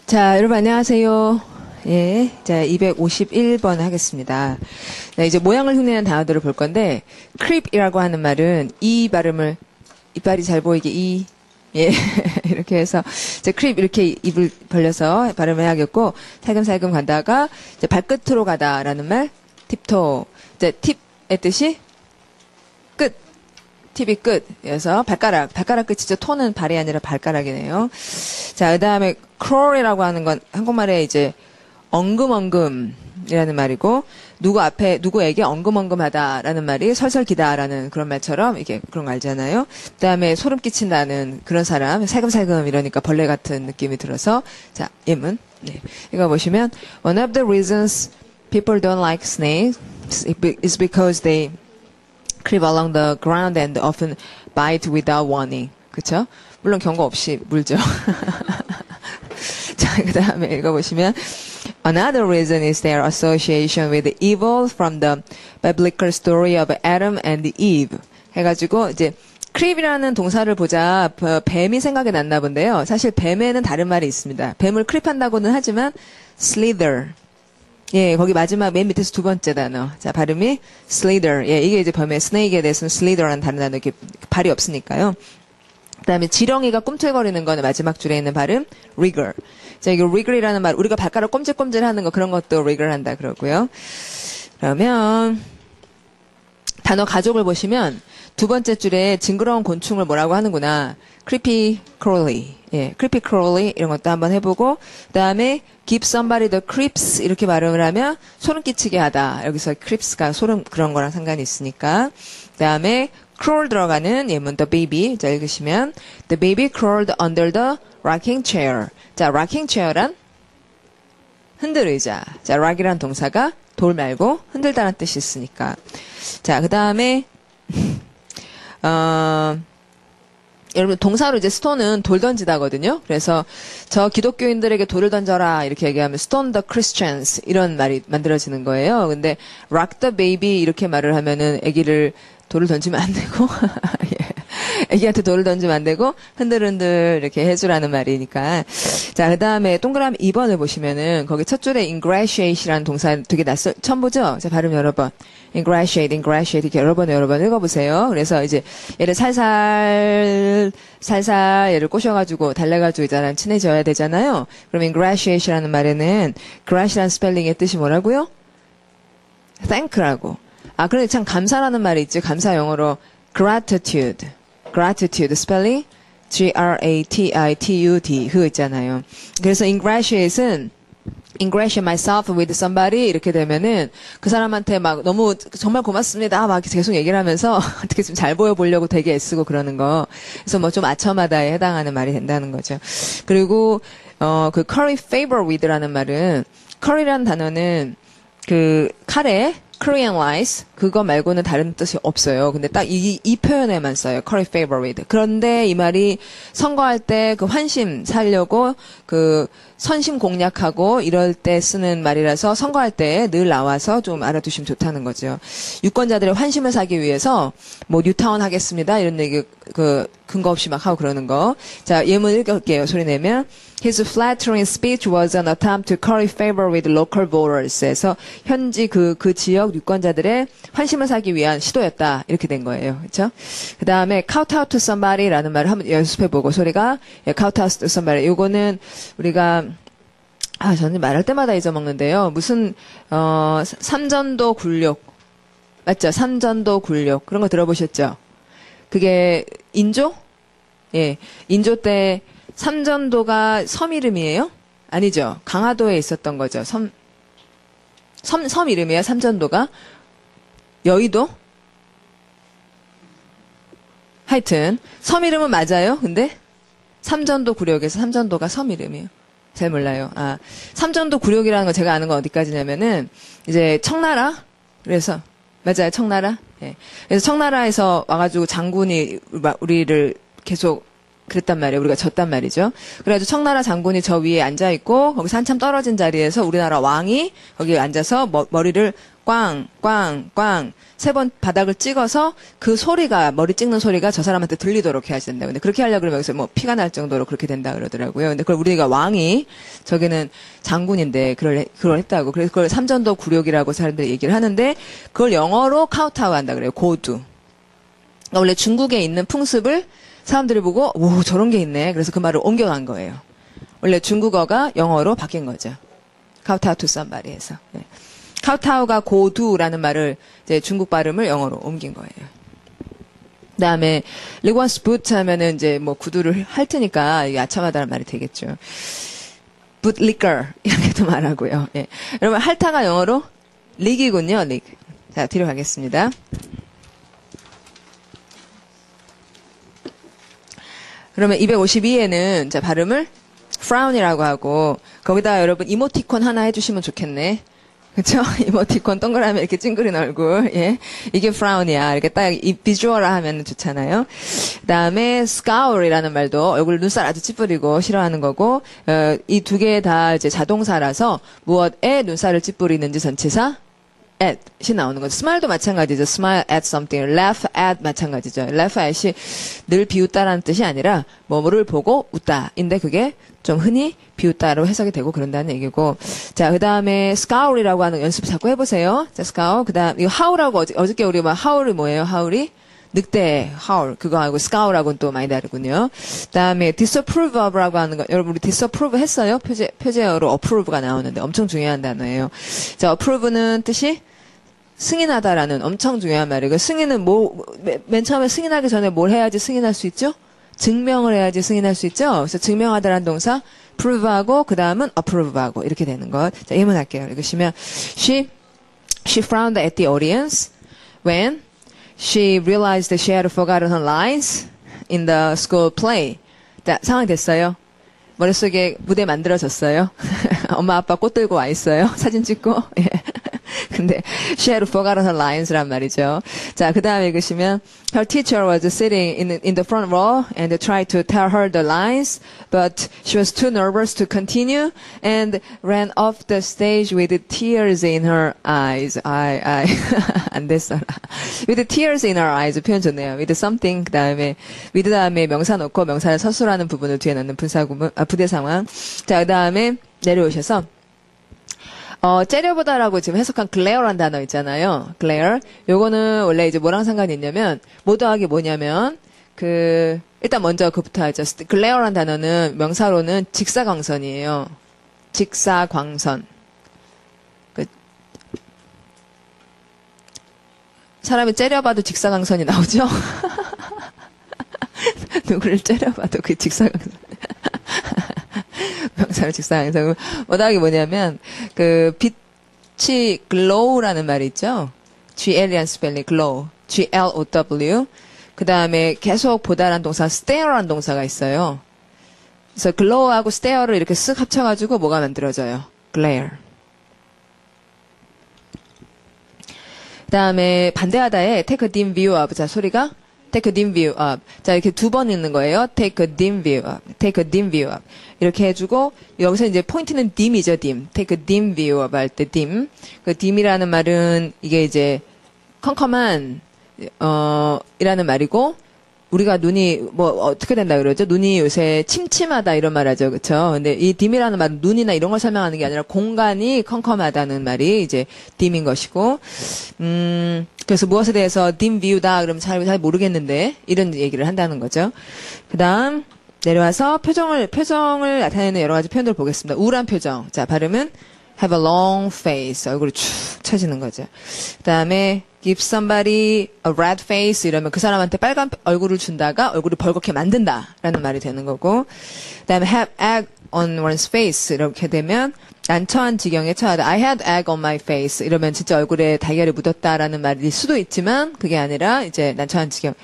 자, 여러분 안녕하세요. 예, 자, 251번 하겠습니다. 네, 이제 모양을 흉내낸 단어들을 볼 건데, creep이라고 하는 말은 이 발음을, 이빨이 잘 보이게 예, 이렇게 해서, 이제 creep 이렇게 입을 벌려서 발음해야겠고, 살금살금 가다가, 이제 발끝으로 가다라는 말, tiptoe. 이제 팁의 뜻이 끝. 팁이 끝. 그래서 발가락 끝이죠. 토는 발이 아니라 발가락이네요. 자, 그 다음에 crawl이라고 하는 건 한국말에 이제 엉금엉금이라는 말이고, 누구에게 엉금엉금하다라는 말이 설설기다라는 그런 말처럼 이게 그런 거 알잖아요. 그 다음에 소름 끼친다는 그런 사람, 살금살금 이러니까 벌레 같은 느낌이 들어서, 자, 예문. 네. 이거 보시면, one of the reasons people don't like snakes is because they creep along the ground and often bite without warning. 그쵸? 물론 경고 없이 물죠. 자, 그 다음에 읽어보시면 Another reason is their association with evil from the biblical story of Adam and Eve. 해가지고 이제 creep이라는 동사를 보자 뱀이 생각이 났나 본데요. 사실 뱀에는 다른 말이 있습니다. 뱀을 creep한다고는 하지만 slither. 예, 거기 마지막 맨 밑에서 두 번째 단어. 자, 발음이 slither. 예, 이게 이제 범의 snake에 대해서는 slither라는 다른 단어, 이렇게 발이 없으니까요. 그 다음에 지렁이가 꿈틀거리는 거는 마지막 줄에 있는 발음, wriggle. 자, 이거 wriggle이라는 말, 우리가 발가락 꼼질꼼질 하는 거, 그런 것도 wriggle 한다 그러고요. 그러면, 단어 가족을 보시면, 두 번째 줄에 징그러운 곤충을 뭐라고 하는구나. creepy crawly. 예, creepy crawly 이런 것도 한번 해보고, 그 다음에 give somebody the creeps 이렇게 발음을 하면 소름 끼치게 하다. 여기서 creeps가 소름 그런 거랑 상관이 있으니까. 그 다음에 crawl 들어가는 예문 the baby. 자, 읽으시면 the baby crawled under the rocking chair. 자, rocking chair란 흔들 의자. 자, rock이란 동사가 돌 말고 흔들다라는 뜻이 있으니까. 자, 그 다음에 여러분 동사로 이제 stone은 돌 던지다거든요. 그래서 저 기독교인들에게 돌을 던져라 이렇게 얘기하면 stone the Christians 이런 말이 만들어지는 거예요. 근데 rock the baby 이렇게 말을 하면은 아기를 돌을 던지면 안 되고 예. 아기한테 돌을 던지면 안 되고 흔들흔들 이렇게 해주라는 말이니까. 자, 그 다음에 동그라미 2번을 보시면은 거기 첫 줄에 ingratiate이라는 동사 되게 처음 보죠? 자, 발음 여러 번. ingratiate 이렇게 여러 번 읽어보세요. 그래서 이제 얘를 살살 얘를 꼬셔가지고 달래가지고 이제 친해져야 되잖아요. 그럼 ingratiate이라는 말에는 grat이라는 스펠링의 뜻이 뭐라고요? thank라고. 아, 그런데 참 감사라는 말이 있지. 감사 영어로 gratitude 스펠링 gratitude 있잖아요. 그래서 ingratiate은 ingratiate myself with somebody 이렇게 되면은 그 사람한테 막 너무 정말 고맙습니다 막 계속 얘기를 하면서 어떻게 좀 잘 보여보려고 되게 애쓰고 그러는 거. 그래서 뭐 좀 아첨하다에 해당하는 말이 된다는 거죠. 그리고 그 curry favor with라는 말은 curry라는 단어는 그 카레 Korean rice 그거 말고는 다른 뜻이 없어요. 근데 딱 이 표현에만 써요. curry favor with. 그런데 이 말이 선거할 때 그 환심 살려고 그 선심 공략하고 이럴 때 쓰는 말이라서 선거할 때 늘 나와서 좀 알아두시면 좋다는 거죠. 유권자들의 환심을 사기 위해서 뭐 뉴타운 하겠습니다 이런 얘기 그 근거 없이 막 하고 그러는 거. 자, 예문 읽을게요. 소리 내면 His flattering speech was an attempt to curry favor with local voters. 에서 현지 그 지역 유권자들의 환심을 사기 위한 시도였다. 이렇게 된 거예요. 그렇죠? 그 다음에 kowtow to somebody라는 말을 한번 연습해보고 소리가 kowtow to somebody. 요거는 우리가 저는 말할 때마다 잊어먹는데요. 무슨 삼전도 굴욕 맞죠? 삼전도 굴욕 그런 거 들어보셨죠? 그게 인조? 예, 인조 때 삼전도가 섬 이름이에요? 아니죠. 강화도에 있었던 거죠. 섬 이름이에요. 삼전도가 여의도? 하여튼 섬 이름은 맞아요. 근데 삼전도 굴욕에서 삼전도가 섬 이름이에요. 잘 몰라요. 아, 삼전도 굴욕이라는 거 제가 아는 건 어디까지냐면은 이제 청나라. 그래서 맞아요. 청나라. 예. 그래서 청나라에서 와가지고 장군이 우리를 계속 그랬단 말이에요. 우리가 졌단 말이죠. 그래가지고 청나라 장군이 저 위에 앉아있고 거기서 한참 떨어진 자리에서 우리나라 왕이 거기에 앉아서 머리를 꽝, 꽝, 꽝. 3번 바닥을 찍어서 그 소리가, 머리 찍는 소리가 저 사람한테 들리도록 해야 된다. 근데 그렇게 하려고 그러면 여기서 뭐 피가 날 정도로 그렇게 된다 그러더라고요. 근데 그걸 우리가 왕이, 저기는 장군인데 그걸 했다고. 그래서 그걸 삼전도 굴욕이라고 사람들이 얘기를 하는데 그걸 영어로 카우타우 한다 그래요. 고두. 그러니까 원래 중국에 있는 풍습을 사람들이 보고, 오, 저런 게 있네. 그래서 그 말을 옮겨간 거예요. 원래 중국어가 영어로 바뀐 거죠. 카우타우 투 썸바리 해서. 네. 카우타우가 고두라는 말을 이제 중국 발음을 영어로 옮긴 거예요. 그다음에 리원스 부트 하면은 이제 뭐 구두를 할 테니까 야참하다는 말이 되겠죠. but liquor 이렇게도 말하고요. 예. 여러분 할타가 영어로 릭이군요. 릭. 자, 뒤로 가겠습니다. 그러면 252에는 자 발음을 frown이라고 하고 거기다가 여러분 이모티콘 하나 해주시면 좋겠네. 그쵸? 이모티콘 동그라미 이렇게 찡그린 얼굴. 예. 이게 frown이야. 이렇게 딱 이 비주얼화 하면 좋잖아요. 그 다음에 scour이라는 말도 얼굴 눈살 아주 찌푸리고 싫어하는 거고, 이 두 개 다 이제 자동사라서 무엇에 눈살을 찌푸리는지 전치사 at이 나오는 거죠. smile도 마찬가지죠. smile at something, laugh at 마찬가지죠. laugh at이 늘 비웃다라는 뜻이 아니라 뭐뭐를 보고 웃다인데 그게 좀 흔히 비웃다로 해석이 되고 그런다는 얘기고. 자, 그 다음에 scour이라고 하는 연습 자꾸 해보세요. 자, scour. 그 다음, 이거 howl하고 어저께 우리 막 howl이 뭐예요? howl이? 늑대, howl. 그거하고 scour하고는 또 많이 다르군요. 그 다음에 disapprove of라고 하는 거. 여러분, 우리 disapprove 했어요? 표제어로 approve가 나오는데 엄청 중요한 단어예요. 자, approve는 뜻이 승인하다라는 엄청 중요한 말이고, 승인은 맨 처음에 승인하기 전에 뭘 해야지 승인할 수 있죠? 증명을 해야지 승인할 수 있죠? 그래서 증명하다라는 동사, prove하고, 그 다음은 approve하고, 이렇게 되는 것. 자, 예문할게요. 읽으시면, she frowned at the audience when she realized that she had forgotten her lines in the school play. 자, 상황 됐어요. 머릿속에 무대 만들어졌어요. 엄마 아빠 꽃 들고 와 있어요. 사진 찍고. 예. 근데 she had forgotten her lines란 말이죠. 자, 그 다음에 읽으시면 her teacher was sitting in the front row and tried to tell her the lines, but she was too nervous to continue and ran off the stage with tears in her eyes. 안 됐어라. With tears in her eyes 표현 좋네요. With something 그 다음에 with 다음에 명사 놓고 명사를 서술하는 부분을 뒤에 넣는 부대 상황. 자, 그 다음에 내려오셔서 째려보다라고 지금 해석한 glare란 단어 있잖아요. glare. 요거는 원래 이제 뭐랑 상관이 있냐면, 모더하기 뭐냐면, 일단 먼저 그부터 하죠. glare란 단어는 명사로는 직사광선이에요. 직사광선. 사람이 째려봐도 직사광선이 나오죠? 누구를 째려봐도 그 직사광선. 명사로 직사광선. 뭐다하기 뭐냐면, 빛이 glow라는 말이 있죠? G-L이란 스펠링, glow. G-L-O-W. 그 다음에 계속 보다란 동사, stare란 동사가 있어요. 그래서 glow하고 stare를 이렇게 쓱 합쳐가지고 뭐가 만들어져요? glare. 그 다음에 반대하다에 take a dim view of. 자, 소리가 take a dim view of. 자, 이렇게 두 번 읽는 거예요. take a dim view of. take a dim view of. 이렇게 해주고, 여기서 이제 포인트는 dim이죠, dim. take a dim view of 할 때 dim. 그 dim이라는 말은 이게 이제 컴컴한, 이라는 말이고, 우리가 눈이 뭐 어떻게 된다 그러죠? 눈이 요새 침침하다 이런 말 하죠. 그렇죠? 근데 이 dim이라는 말은 눈이나 이런 걸 설명하는 게 아니라 공간이 컴컴하다는 말이 이제 dim인 것이고, 그래서 무엇에 대해서 dim view다 그러면 잘 모르겠는데 이런 얘기를 한다는 거죠. 그다음 내려와서 표정을 나타내는 여러 가지 표현들을 보겠습니다. 우울한 표정. 자, 발음은 have a long face. 얼굴이 축 처지는 거죠. 그다음에 give somebody a red face 이러면 그 사람한테 빨간 얼굴을 준다가 얼굴을 벌겋게 만든다라는 말이 되는 거고. 그다음에 have egg on one's face 이렇게 되면 난처한 지경에 처하다. I had egg on my face 이러면 진짜 얼굴에 달걀이 묻었다라는 말일 수도 있지만 그게 아니라 이제 난처한 지경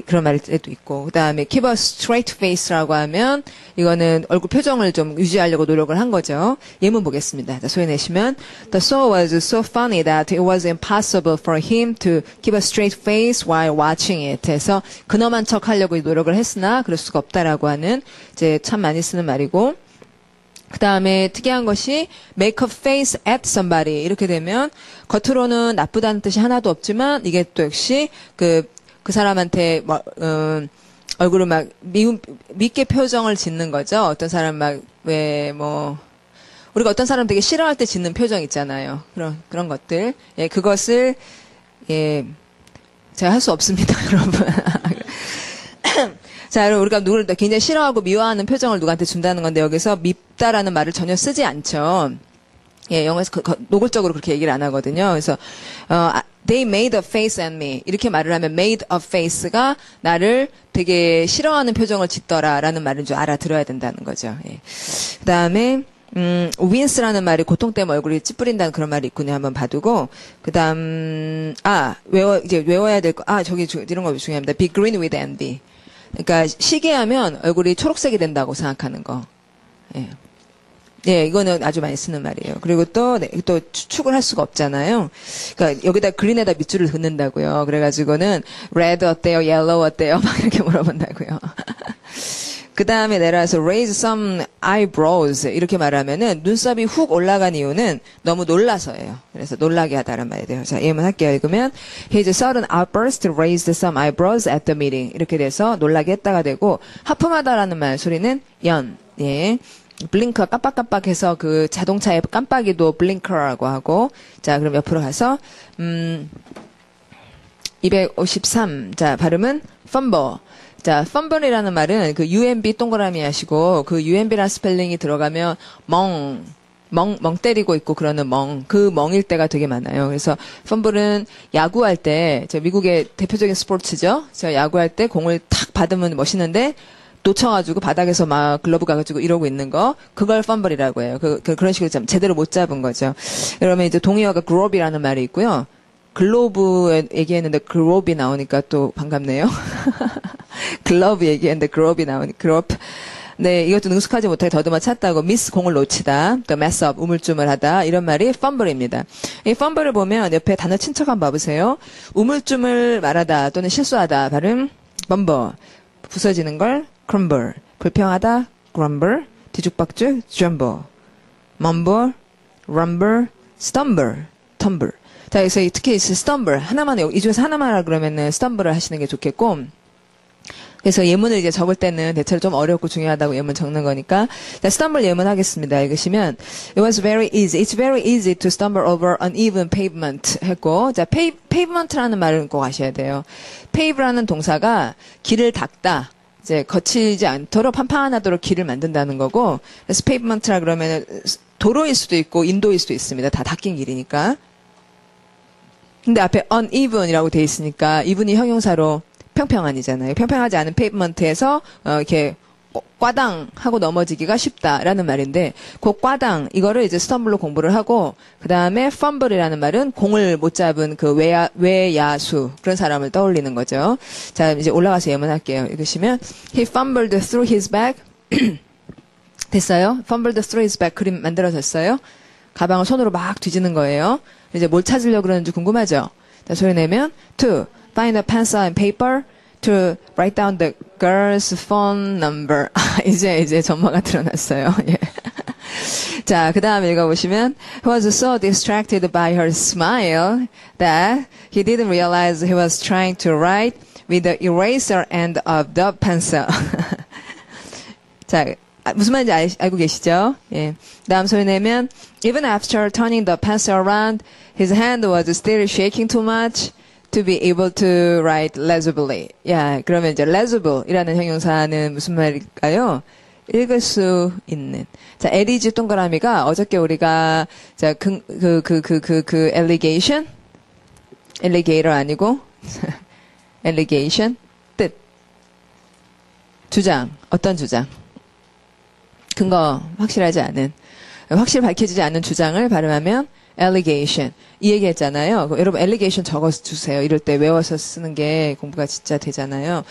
그런 말도 있고. 그다음에 keep a straight face라고 하면 이거는 얼굴 표정을 좀 유지하려고 노력을 한 거죠. 예문 보겠습니다. 자, 소리 내시면 The show was so funny that it was impossible for him to keep a straight face while watching it. 해서 근엄한 척 하려고 노력을 했으나 그럴 수가 없다라고 하는 이제 참 많이 쓰는 말이고. 그 다음에 특이한 것이 make a face at somebody 이렇게 되면 겉으로는 나쁘다는 뜻이 하나도 없지만 이게 또 역시 그 사람한테 뭐, 얼굴을 막 밉게 표정을 짓는 거죠. 어떤 사람 막 왜 뭐 우리가 어떤 사람 되게 싫어할 때 짓는 표정 있잖아요. 그런 것들. 예, 그것을 예 제가 할 수 없습니다, 여러분. 자, 여러분, 우리가 누구를 굉장히 싫어하고 미워하는 표정을 누구한테 준다는 건데, 여기서 밉다라는 말을 전혀 쓰지 않죠. 예, 영어에서 노골적으로 그렇게 얘기를 안 하거든요. 그래서, they made a face at me. 이렇게 말을 하면 made a face가 나를 되게 싫어하는 표정을 짓더라라는 말인 줄 알아들어야 된다는 거죠. 예. 그 다음에, wince라는 말이 고통 때문에 얼굴이 찌푸린다는 그런 말이 있군요. 한번 봐두고. 그 다음, 외워야 될 거, 이런 거 중요합니다. be green with envy. 그러니까 시기하면 얼굴이 초록색이 된다고 생각하는 거. 예. 예, 이거는 아주 많이 쓰는 말이에요. 그리고 또 추측을 할 수가 없잖아요. 그러니까 여기다 그린에다 밑줄을 긋는다고요. 그래가지고는 red 어때요, yellow 어때요, 막 이렇게 물어본다고요. 그 다음에 내려와서 raise some eyebrows 이렇게 말하면은 눈썹이 훅 올라간 이유는 너무 놀라서예요. 그래서 놀라게 하다는 말이에요. 자, 예문할게요. 읽으면 his sudden outburst raised some eyebrows at the meeting 이렇게 돼서 놀라게 했다가 되고 하품하다라는 말 소리는 예. 블링커 깜빡깜빡해서 그 자동차의 깜빡이도 블링커라고 하고 자 그럼 옆으로 가서 253 자 발음은 fumble 자 fumble이라는 말은 그 UMB 동그라미 하시고 그 UMB라는 스펠링이 들어가면 멍 때리고 있고 그러는 그 멍일 때가 되게 많아요. 그래서 펌블은 야구할 때, 미국의 대표적인 스포츠죠. 제가 야구할 때 공을 탁 받으면 멋있는데, 놓쳐가지고 바닥에서 막 글러브 가가지고 이러고 있는 거, 그걸 펌블이라고 해요. 그런 식으로 좀 제대로 못 잡은 거죠. 그러면 이제 동의어가 그롭이라는 말이 있고요. 글로브 얘기했는데 그롭이 나오니까 또 반갑네요. 글러브 얘기했는데 그롭이 나오니까, 그롭. 네, 이것도 능숙하지 못하게 더듬어 찼다고 미스 공을 놓치다, 또 mess up 우물쭈물하다 이런 말이 fumble입니다. 이 fumble을 보면 옆에 단어 친척 한번 봐보세요. 우물쭈물 말하다 또는 실수하다 발음 bumble, 부서지는 걸 crumble, 불평하다 grumble, 뒤죽박죽 jumble, mumble, rumble, stumble, tumble. 자, 그래서 특히 stumble 하나만 이 중에서 하나만 하라 그러면은 stumble을 하시는 게 좋겠고. 그래서 예문을 이제 적을 때는 대체로 좀 어렵고 중요하다고 예문 적는 거니까. 자, stumble 예문 하겠습니다. 읽으시면, it was very easy. It's very easy to stumble over uneven pavement 했고, 자, pavement라는 말을 꼭 아셔야 돼요. pave라는 동사가 길을 닦다. 이제 거치지 않도록 판판하도록 길을 만든다는 거고, 그래서 pavement라 그러면 도로일 수도 있고 인도일 수도 있습니다. 다 닦인 길이니까. 근데 앞에 uneven이라고 돼 있으니까 even이 형용사로 평평한이잖아요. 평평하지 않은 페이브먼트에서 이렇게 꽈당 하고 넘어지기가 쉽다라는 말인데 그 꽈당 이거를 이제 스텀블로 공부를 하고 그 다음에 펌블이라는 말은 공을 못 잡은 그 외야수 그런 사람을 떠올리는 거죠. 자 이제 올라가서 예문할게요. 읽으시면 he fumbled through his bag 됐어요? fumbled through his bag 그림 만들어졌어요? 가방을 손으로 막 뒤지는 거예요. 이제 뭘 찾으려고 그러는지 궁금하죠? 자 소리 내면 to find a pencil and paper to write down the girl's phone number. 이제 전모가 드러났어요. 예. 자, 그 다음 읽어보시면 he was so distracted by her smile that he didn't realize he was trying to write with the eraser end of the pencil. 자, 무슨 말인지 알고 계시죠? 예. 다음 소리 내면 even after turning the pencil around, his hand was still shaking too much to be able to write legibly. 야, 그러면 이제 legible이라는 형용사는 무슨 말일까요? 읽을 수 있는. 자, 엘리지 동그라미가 어저께 우리가 자, allegation? alligator 아니고 allegation 뜻. 주장. 어떤 주장? 근거 확실하지 않은 확실히 밝혀지지 않는 주장을 발음하면 allegation. 이 얘기 했잖아요. 여러분, allegation 적어서 주세요. 이럴 때 외워서 쓰는 게 공부가 진짜 되잖아요.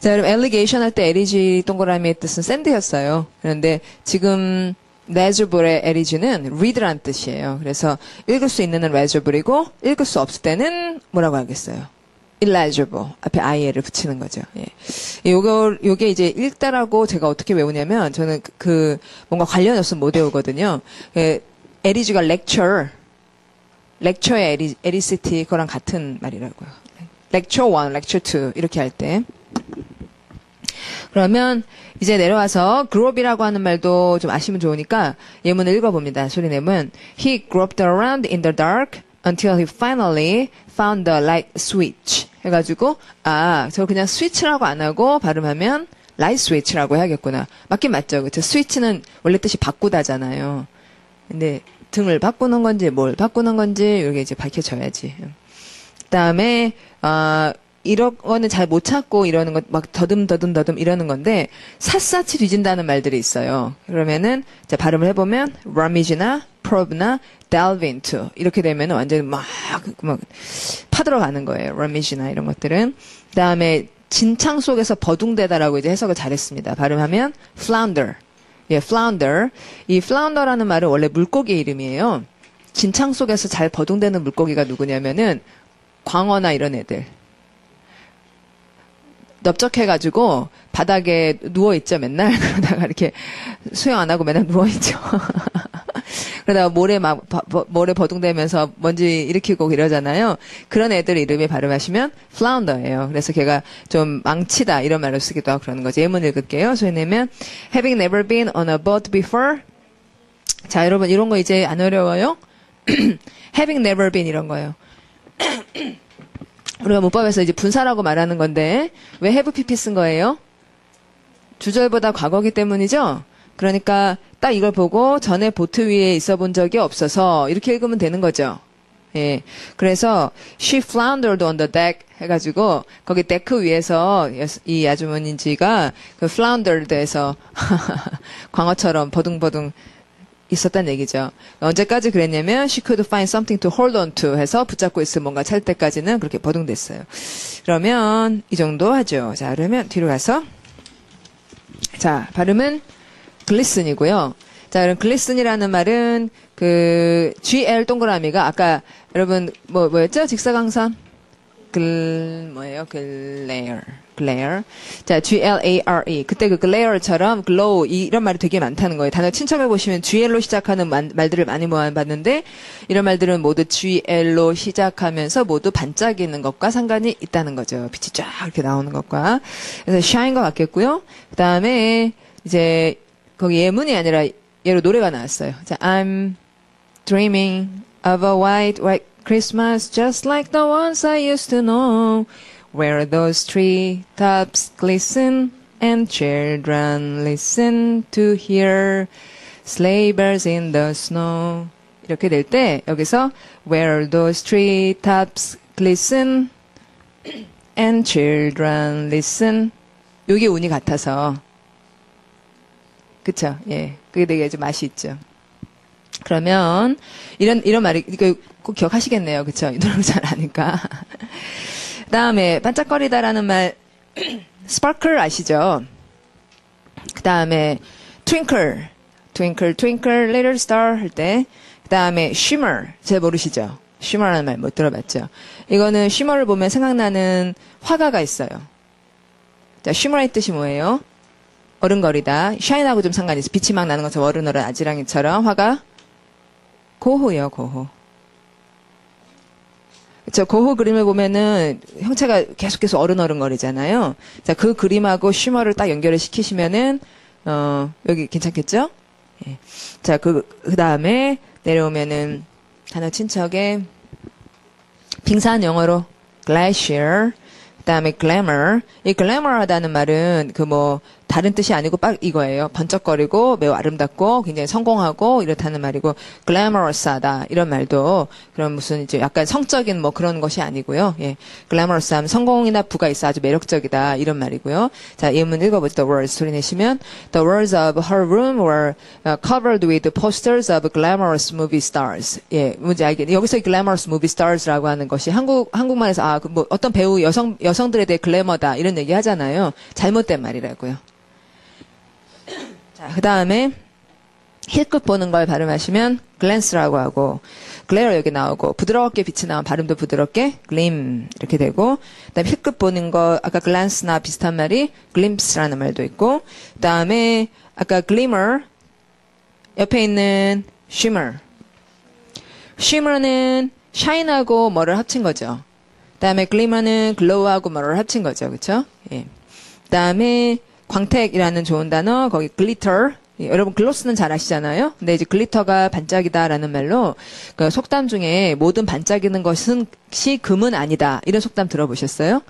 자, 여러분, allegation 할 때 LEG 동그라미의 뜻은 샌드였어요. 그런데 지금 legible의 LEG는 read라는 뜻이에요. 그래서 읽을 수 있는 은 legible이고, 읽을 수 없을 때는 뭐라고 하겠어요? illegible. 앞에 IL을 붙이는 거죠. 예. 요게 이제 읽다라고 제가 어떻게 외우냐면, 저는 뭔가 관련이 없으면 못 외우거든요. 에리지가 lecture의 에리시티, 그거랑 같은 말이라고요. lecture 1, lecture 2, 이렇게 할 때. 그러면 이제 내려와서 grop이라고 하는 말도 좀 아시면 좋으니까 예문을 읽어봅니다. 소리 내면 He groped around in the dark until he finally found the light switch. 해가지고 저걸 그냥 switch라고 안 하고 발음하면 light switch라고 해야겠구나. 맞긴 맞죠. 그쵸? switch는 원래 뜻이 바꾸다잖아요. 근데 등을 바꾸는 건지 뭘 바꾸는 건지 이게 이제 밝혀져야지. 그다음에 이런 거는 잘 못 찾고 이러는 것, 막 더듬 이러는 건데, 샅샅이 뒤진다는 말들이 있어요. 그러면은, 자, 발음을 해보면, rummage나, probe나, delve into. 이렇게 되면 완전히 막 파들어가는 거예요. rummage나 이런 것들은. 그 다음에, 진창 속에서 버둥대다라고 이제 해석을 잘했습니다. 발음하면, flounder. 예, flounder. 이 flounder라는 말은 원래 물고기 이름이에요. 진창 속에서 잘 버둥대는 물고기가 누구냐면은, 광어나 이런 애들. 넓적해가지고 바닥에 누워있죠, 맨날. 그러다가 이렇게 수영 안 하고 맨날 누워있죠. 그러다가 모래 버둥대면서 먼지 일으키고 이러잖아요. 그런 애들 이름이 발음하시면 flounder예요. 그래서 걔가 좀 망치다 이런 말을 쓰기도 하고 그러는 거죠. 예문 읽을게요. 소위 내면 having never been on a boat before. 자, 여러분 이런 거 이제 안 어려워요? having never been 이런 거예요. 우리가 문법에서 이제 분사라고 말하는 건데 왜 have pp 쓴 거예요? 주절보다 과거기 때문이죠. 그러니까 딱 이걸 보고 전에 보트 위에 있어 본 적이 없어서 이렇게 읽으면 되는 거죠. 예. 그래서 she floundered on the deck 해가지고 거기 데크 위에서 이 아주머니지가 그 floundered에서 광어처럼 버둥버둥 있었단 얘기죠. 언제까지 그랬냐면 she could find something to hold on to 해서 붙잡고 있을 뭔가 찾을 때까지는 그렇게 버둥댔어요. 그러면 이 정도 하죠. 자, 그러면 뒤로 가서 자, 발음은 glisten이고요. 자, 그럼 glisten이라는 말은 그 GL 동그라미가 아까 여러분 뭐였죠? 직사광선 뭐예요? glare. 자, glare. 그때 그 glare처럼 glow 이런 말이 되게 많다는 거예요. 단어 친척해 보시면 gl로 시작하는 말들을 많이 모아봤는데 이런 말들은 모두 gl로 시작하면서 모두 반짝이는 것과 상관이 있다는 거죠. 빛이 쫙 이렇게 나오는 것과. 그래서 shine 것 같겠고요. 그다음에 이제 거기 예문이 아니라 얘로 노래가 나왔어요. 자, I'm dreaming of a white Christmas just like the ones I used to know, where those treetops glisten and children listen to hear sleigh bells in the snow. 이렇게 될 때 여기서 where those treetops glisten and children listen. 요게 운이 같아서 그쵸? 예, 그게 되게 좀 맛이 있죠. 그러면 이런 말이 이거 꼭 기억하시겠네요. 그쵸? 이 노래를 잘 아니까. 그다음에 반짝거리다라는 말 sparkle 아시죠? 그다음에 twinkle little star 할 때 그다음에 shimmer 잘 모르시죠? shimmer라는 말 못 들어봤죠? 이거는 shimmer를 보면 생각나는 화가가 있어요. 자, shimmer의 뜻이 뭐예요? 어른거리다. shine하고 좀 상관이 있어. 빛이 막 나는 것처럼 어른어른 아지랑이처럼 화가 고호요, 고호. 그쵸, 고호 그림을 보면은 형체가 계속 어른어른거리잖아요. 자, 그 그림하고 쉬머를 딱 연결을 시키시면은, 여기 괜찮겠죠? 예. 자, 그 다음에 내려오면은 단어 친척에 빙산 영어로 glacier, 그 다음에 glamour. 이 glamour하다는 말은 다른 뜻이 아니고 빡 이거예요. 번쩍거리고 매우 아름답고 굉장히 성공하고 이렇다는 말이고 glamorous하다 이런 말도 그런 무슨 이제 약간 성적인 그런 것이 아니고요. 예. glamorous함 성공이나 부가 있어 아주 매력적이다 이런 말이고요. 자, 예문 읽어보죠. The words 소리 내시면 The walls of her room were covered with posters of glamorous movie stars. 예, 뭔지 알겠네. 여기서 glamorous movie stars라고 하는 것이 한국말에서 어떤 배우 여성들에 대해 글래머다 이런 얘기 하잖아요. 잘못된 말이라고요. 자, 그 다음에 힐끗 보는 걸 발음하시면 glance라고 하고 glare 여기 나오고 부드럽게 빛이 나온 발음도 부드럽게 gleam 이렇게 되고 그다음에 힐끗 보는 거 아까 glance나 비슷한 말이 glimpse라는 말도 있고 그다음에 아까 glimmer 옆에 있는 shimmer shimmer는 shine하고 뭐를 합친 거죠. 그다음에 glimmer는 glow하고 뭐를 합친 거죠. 그렇죠? 예. 그다음에 광택이라는 좋은 단어 거기 glitter 여러분 글로스는 잘 아시잖아요. 근데 이제 글리터가 반짝이다라는 말로 그 속담 중에 모든 반짝이는 것은 금은 아니다. 이런 속담 들어보셨어요?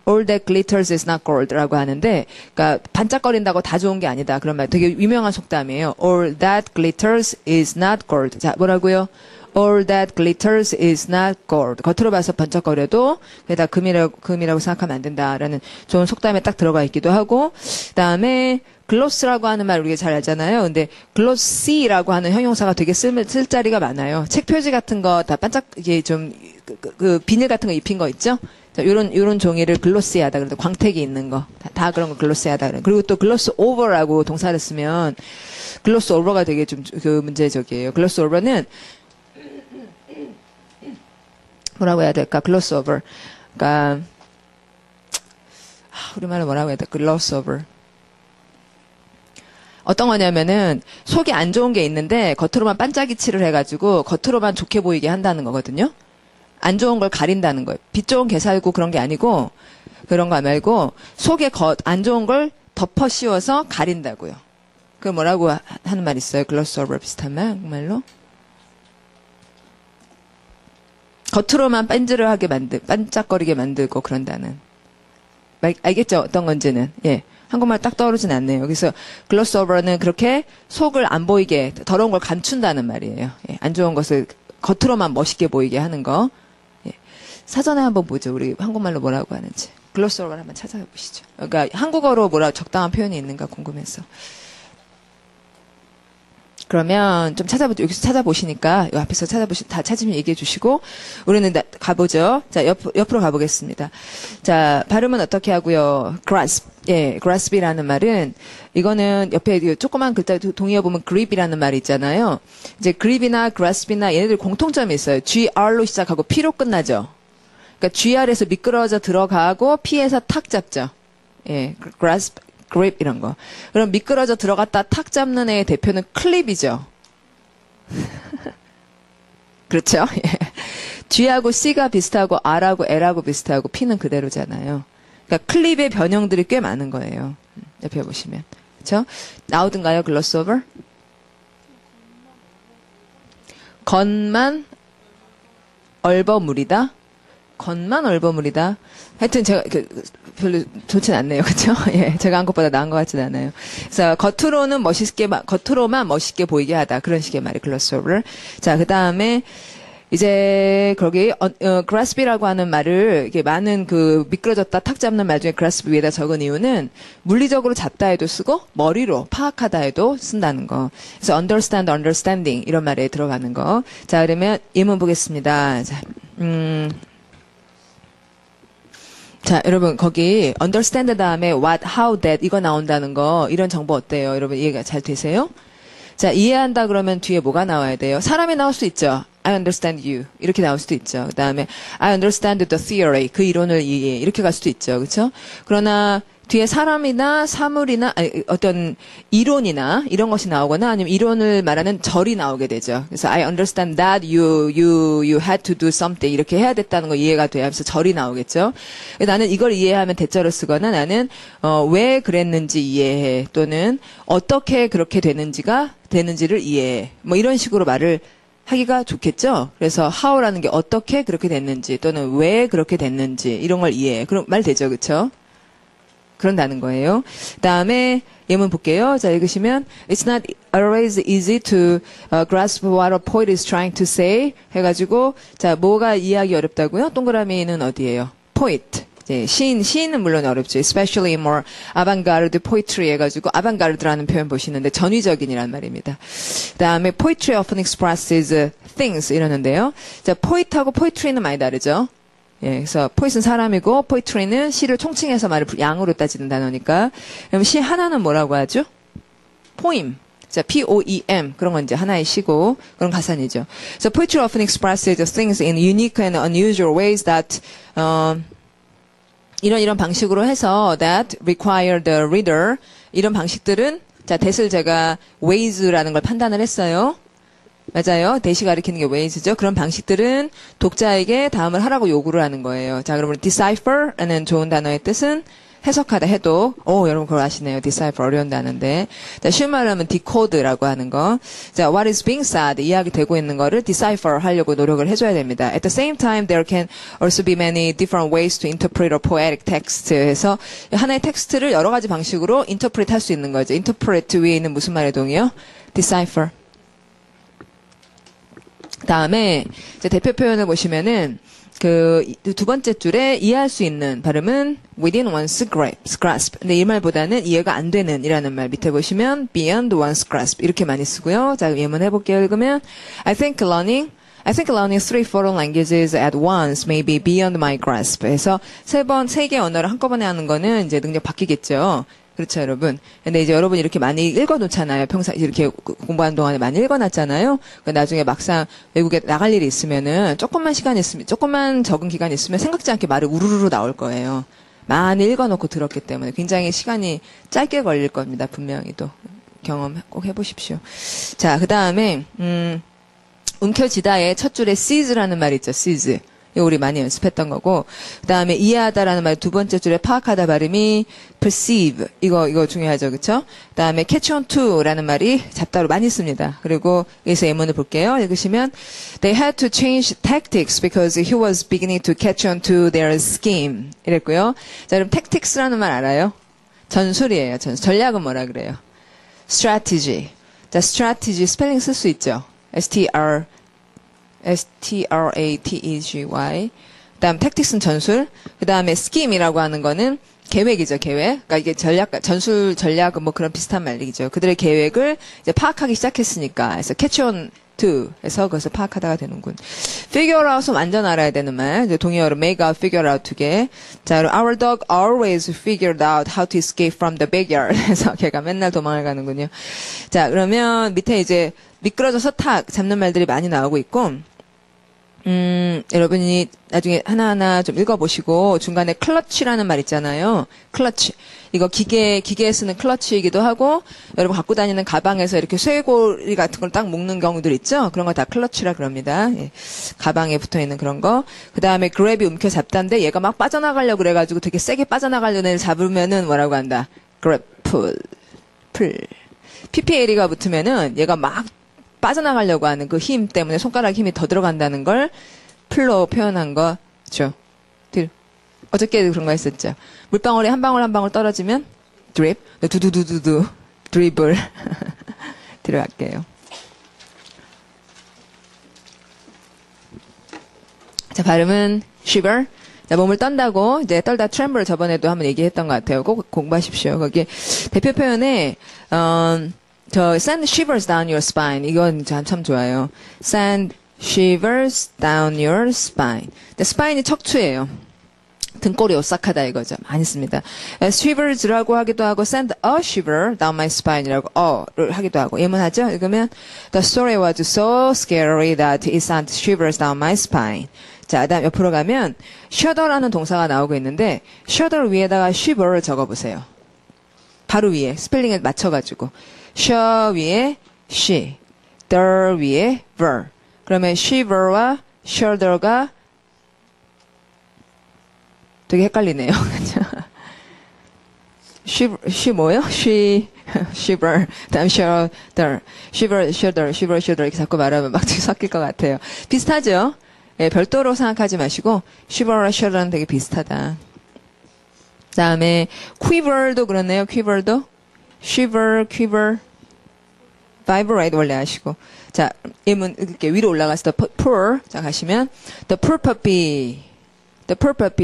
All that glitters is not gold라고 하는데, 그러니까 반짝거린다고 다 좋은 게 아니다. 그런 말 되게 유명한 속담이에요. All that glitters is not gold. 자, 뭐라고요? All that glitters is not gold. 겉으로 봐서 번쩍거려도 그게 다 금이라고 생각하면 안 된다라는 좋은 속담에 딱 들어가 있기도 하고, 그다음에 글로스라고 하는 말 우리가 잘 알잖아요. 근데 글로시라고 하는 형용사가 되게 쓸 자리가 많아요. 책 표지 같은 거 다 반짝 이게 좀 그 비닐 같은 거 입힌 거 있죠? 요런 종이를 글로시하다 그러는데 광택이 있는 거. 다 그런 거 글로시하다 그래요. 그리고 또 글로스 오버라고 동사를 쓰면 글로스 오버가 되게 좀 그 문제적이에요. 글로스 오버는 뭐라고 해야 될까? 글로스 오버. 그러니까 우리말로 뭐라고 해야 될까? 글로스 오버. 어떤 거냐면은 속이 안 좋은 게 있는데 겉으로만 반짝이칠을 해가지고 겉으로만 좋게 보이게 한다는 거거든요. 안 좋은 걸 가린다는 거예요. 빛 좋은 게 살고 그런 게 아니고 그런 거 말고 속에 안 좋은 걸 덮어 씌워서 가린다고요. 그 뭐라고 하는 말 있어요? 글로스 오버 비슷한 말로? 겉으로만 반짝거리게 만들고 그런다는. 알겠죠? 어떤 건지는. 예. 한국말 딱 떠오르진 않네요. 그래서 글로스 오버는 그렇게 속을 안 보이게 더러운 걸 감춘다는 말이에요. 예. 안 좋은 것을 겉으로만 멋있게 보이게 하는 거. 예. 사전에 한번 보죠. 우리 한국말로 뭐라고 하는지. 글로스 오버를 한번 찾아보시죠. 그러니까 한국어로 적당한 표현이 있는가 궁금해서. 그러면 좀 여기서 찾아보시니까, 이 앞에서 다 찾으면 얘기해 주시고, 우리는 가보죠. 자, 옆으로 가보겠습니다. 자, 발음은 어떻게 하고요? grasp. 예, grasp이라는 말은, 이거는 옆에 조그만 글자 동의어 보면 grip이라는 말이 있잖아요. 이제 grip이나 grasp이나 얘네들 공통점이 있어요. gr로 시작하고 p로 끝나죠. 그러니까 gr에서 미끄러져 들어가고 p에서 탁 잡죠. 예, grasp. 그립 이런 거. 그럼 미끄러져 들어갔다 탁 잡는 애의 대표는 클립이죠. 그렇죠? 예. G하고 C가 비슷하고 R하고 L하고 비슷하고 P는 그대로잖아요. 그러니까 클립의 변형들이 꽤 많은 거예요. 옆에 보시면. 그렇죠? 나오든가요? 글로스 오버? 겉만 얼버무리다? 겉만 얼버무리다? 하여튼 제가 별로 좋진 않네요. 그렇죠? 예. 제가 한 것보다 나은 것 같진 않아요. 그래서 겉으로만 멋있게 보이게 하다. 그런 식의 말이 글로스 오버. 자, 그다음에 이제 거기 grasp이라고 하는 말을 이렇게 많은 그 미끄러졌다 탁 잡는 말 중에 grasp 위에다 적은 이유는 물리적으로 잡다 해도 쓰고 머리로 파악하다 해도 쓴다는 거. 그래서 understand, understanding 이런 말에 들어가는 거. 자, 그러면 예문 보겠습니다. 자, 여러분, 거기, understand 다음에 what, how, that, 이거 나온다는 거, 이런 정보 어때요? 여러분, 이해가 잘 되세요? 자, 이해한다 그러면 뒤에 뭐가 나와야 돼요? 사람이 나올 수 있죠. I understand you. 이렇게 나올 수도 있죠. 그 다음에, I understand the theory. 그 이론을 이해해. 이렇게 갈 수도 있죠. 그쵸? 그러나, 뒤에 사람이나 사물이나 어떤 이론이나 이런 것이 나오거나 아니면 이론을 말하는 절이 나오게 되죠. 그래서 I understand that you had to do something 이렇게 해야 됐다는 거 이해가 돼야 하면서 절이 나오겠죠. 나는 이걸 이해하면 대절을 쓰거나 나는 왜 그랬는지 이해해 또는 어떻게 그렇게 되는지를 이해해. 뭐 이런 식으로 말을 하기가 좋겠죠. 그래서 how라는 게 어떻게 그렇게 됐는지 또는 왜 그렇게 됐는지 이런 걸 이해해. 그럼 말 되죠, 그렇죠? 그런다는 거예요. 다음에 예문 볼게요. 자, 읽으시면 It's not always easy to grasp what a poet is trying to say 해가지고 자, 뭐가 이해하기 어렵다고요? 동그라미는 어디예요? poet. 이제 시인은 물론 어렵죠. Especially more avant-garde poetry 해가지고 avant-garde라는 표현 보시는데 전위적인이란 말입니다. 다음에 poetry often expresses things 이러는데요. 자, poet하고 poetry는 많이 다르죠. 예, 그래서 poet은 사람이고 poetry는 시를 총칭해서 말을 양으로 따지는 단어니까. 그럼 시 하나는 뭐라고 하죠? poem. 자, poem. 그런 건 이제 하나의 시고, 그런 가사니죠. So poetry often expresses things in unique and unusual ways that, 이런 방식으로 해서 that require the reader. 이런 방식들은, 자, that을 제가 ways라는 걸 판단을 했어요. 맞아요. 대시 가리키는 게 ways죠. 그런 방식들은 독자에게 다음을 하라고 요구를 하는 거예요. 자, 그러면 decipher라는 좋은 단어의 뜻은 해석하다, 해독. 여러분 그걸 아시네요. decipher 어려운 단어인데. 자, 쉬운 말로 하면 decode라고 하는 거. 자, what is being said, 이야기 되고 있는 거를 decipher 하려고 노력을 해줘야 됩니다. At the same time, there can also be many different ways to interpret a poetic text. 해서 하나의 텍스트를 여러 가지 방식으로 interpret 할 수 있는 거죠. interpret 위에 있는 무슨 말의 동이요? decipher. 다음에 이제 대표 표현을 보시면은 그 두 번째 줄에 이해할 수 있는 발음은 within one's grasp. 근데 이 말보다는 이해가 안 되는 이라는 말 밑에 보시면 beyond one's grasp 이렇게 많이 쓰고요. 자, 예문 해볼게요. 읽으면 I think learning 3 foreign languages at once may be beyond my grasp. 해서 세 개 언어를 한꺼번에 하는 거는 이제 능력 바뀌겠죠. 그렇죠, 여러분. 근데 이제 여러분 이렇게 많이 읽어놓잖아요. 평소 이렇게 공부하는 동안에 많이 읽어놨잖아요. 나중에 막상 외국에 나갈 일이 있으면은 조금만 적은 기간이 있으면 생각지 않게 말이 우르르 나올 거예요. 많이 읽어놓고 들었기 때문에 굉장히 시간이 짧게 걸릴 겁니다. 분명히 또 경험 꼭 해보십시오. 자, 그 다음에 움켜쥐다의 첫 줄에 seize라는 말이 있죠. seize. 이거 우리 많이 연습했던 거고, 그 다음에 이해하다라는 말 두 번째 줄에 파악하다 발음이 perceive. 이거 중요하죠. 그쵸? 그 다음에 catch on to라는 말이 잡다로 많이 씁니다. 그리고 여기서 예문을 볼게요. 읽으시면 They had to change tactics because he was beginning to catch on to their scheme. 이랬고요. 자, 그럼 tactics라는 말 알아요? 전술이에요. 전략은 뭐라 그래요? strategy. 자, strategy 스펠링 쓸 수 있죠. strategy. 그 다음 tactics는 전술. 그 다음에 scheme이라고 하는 거는 계획이죠, 계획. 그러니까 이게 전술 전략은 뭐 그런 비슷한 말이죠. 그들의 계획을 이제 파악하기 시작했으니까. 그래서 catch on to 해서 그것을 파악하다가 되는군. figure out은 완전 알아야 되는 말. 이제 동의어로 make out, figure out 두 개. 자, 그리고 our dog always figured out how to escape from the backyard. 해서 걔가 맨날 도망을 가는군요. 자, 그러면 밑에 이제 미끄러져서 탁 잡는 말들이 많이 나오고 있고, 여러분이 나중에 하나하나 좀 읽어보시고, 중간에 클러치라는 말 있잖아요. 클러치. 이거 기계에 쓰는 클러치이기도 하고, 여러분 갖고 다니는 가방에서 이렇게 쇠고리 같은 걸 딱 묶는 경우들 있죠? 그런 거 다 클러치라 그럽니다. 예. 가방에 붙어 있는 그런 거. 그 다음에 그랩이 움켜 잡다인데, 얘가 막 빠져나가려고 그래가지고 되게 세게 빠져나가려는 애를 잡으면은 뭐라고 한다? 그랩, 풀. PPL이가 붙으면은 얘가 막 빠져나가려고 하는 그 힘 때문에 손가락 힘이 더 들어간다는 걸 풀로 표현한 거죠. 어저께 그런 거 했었죠. 물방울이 한 방울 한 방울 떨어지면 드립, 두두두두두 드리블 들어갈게요. 자, 발음은 shiver. 자, 몸을 떤다고 이제 떨다 tremble 저번에도 한번 얘기했던 것 같아요. 꼭 공부하십시오. 거기에 대표 표현에 send shivers down your spine. 이건 참 좋아요. send shivers down your spine. spine이 척추예요. 등골이 오싹하다 이거죠. 많이 씁니다. shivers라고 하기도 하고 send a shiver down my spine이라고 를 하기도 하고 예문하죠. 읽으면 the story was so scary that it sent shivers down my spine. 자, 그다음 옆으로 가면 shudder라는 동사가 나오고 있는데 shudder 위에다가 shiver를 적어보세요. 바로 위에 스펠링을 맞춰가지고 sh 위에 she, der 위에 ver. 그러면 shiver와 shudder가 되게 헷갈리네요. she 뭐예요? shiver, 다음 shudder, shiver, shudder 이렇게 자꾸 말하면 막 섞일 것 같아요. 비슷하죠? 예, 별도로 생각하지 마시고 shiver와 shudder는 되게 비슷하다. 다음에 quiver도 그렇네요. quiver도 shiver, quiver, vibrate 원래 아시고. 자, 예문 이렇게 위로 올라가서 the poor 자 가시면 the poor puppy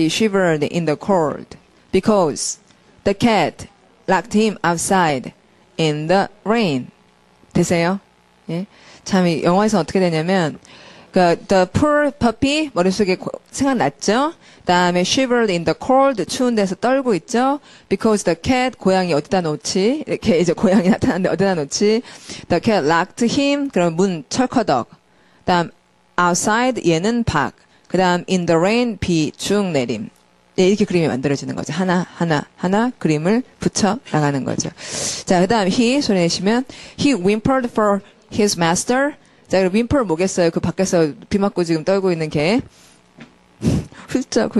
shivered in the cold because the cat locked him outside in the rain. 되세요? 예. 참, 이 영화에서 어떻게 되냐면, 그러니까 the poor puppy 머릿속에 생각났죠? 다음에 shivered in the cold 추운 데서 떨고 있죠? Because the cat 고양이 어디다 놓지? 이렇게 이제 고양이 나타났는데 어디다 놓지? The cat locked him 그럼 문 철커덕. 다음 outside 얘는 밖. 그다음 in the rain 비 쭉 내림. 네, 이렇게 그림이 만들어지는 거죠. 하나 그림을 붙여 나가는 거죠. 자, 그다음 he 소리 내시면 he whimpered for his master. 자, 그럼 whimper 뭐겠어요? 그 밖에서 비 맞고 지금 떨고 있는 개. 훌쩍.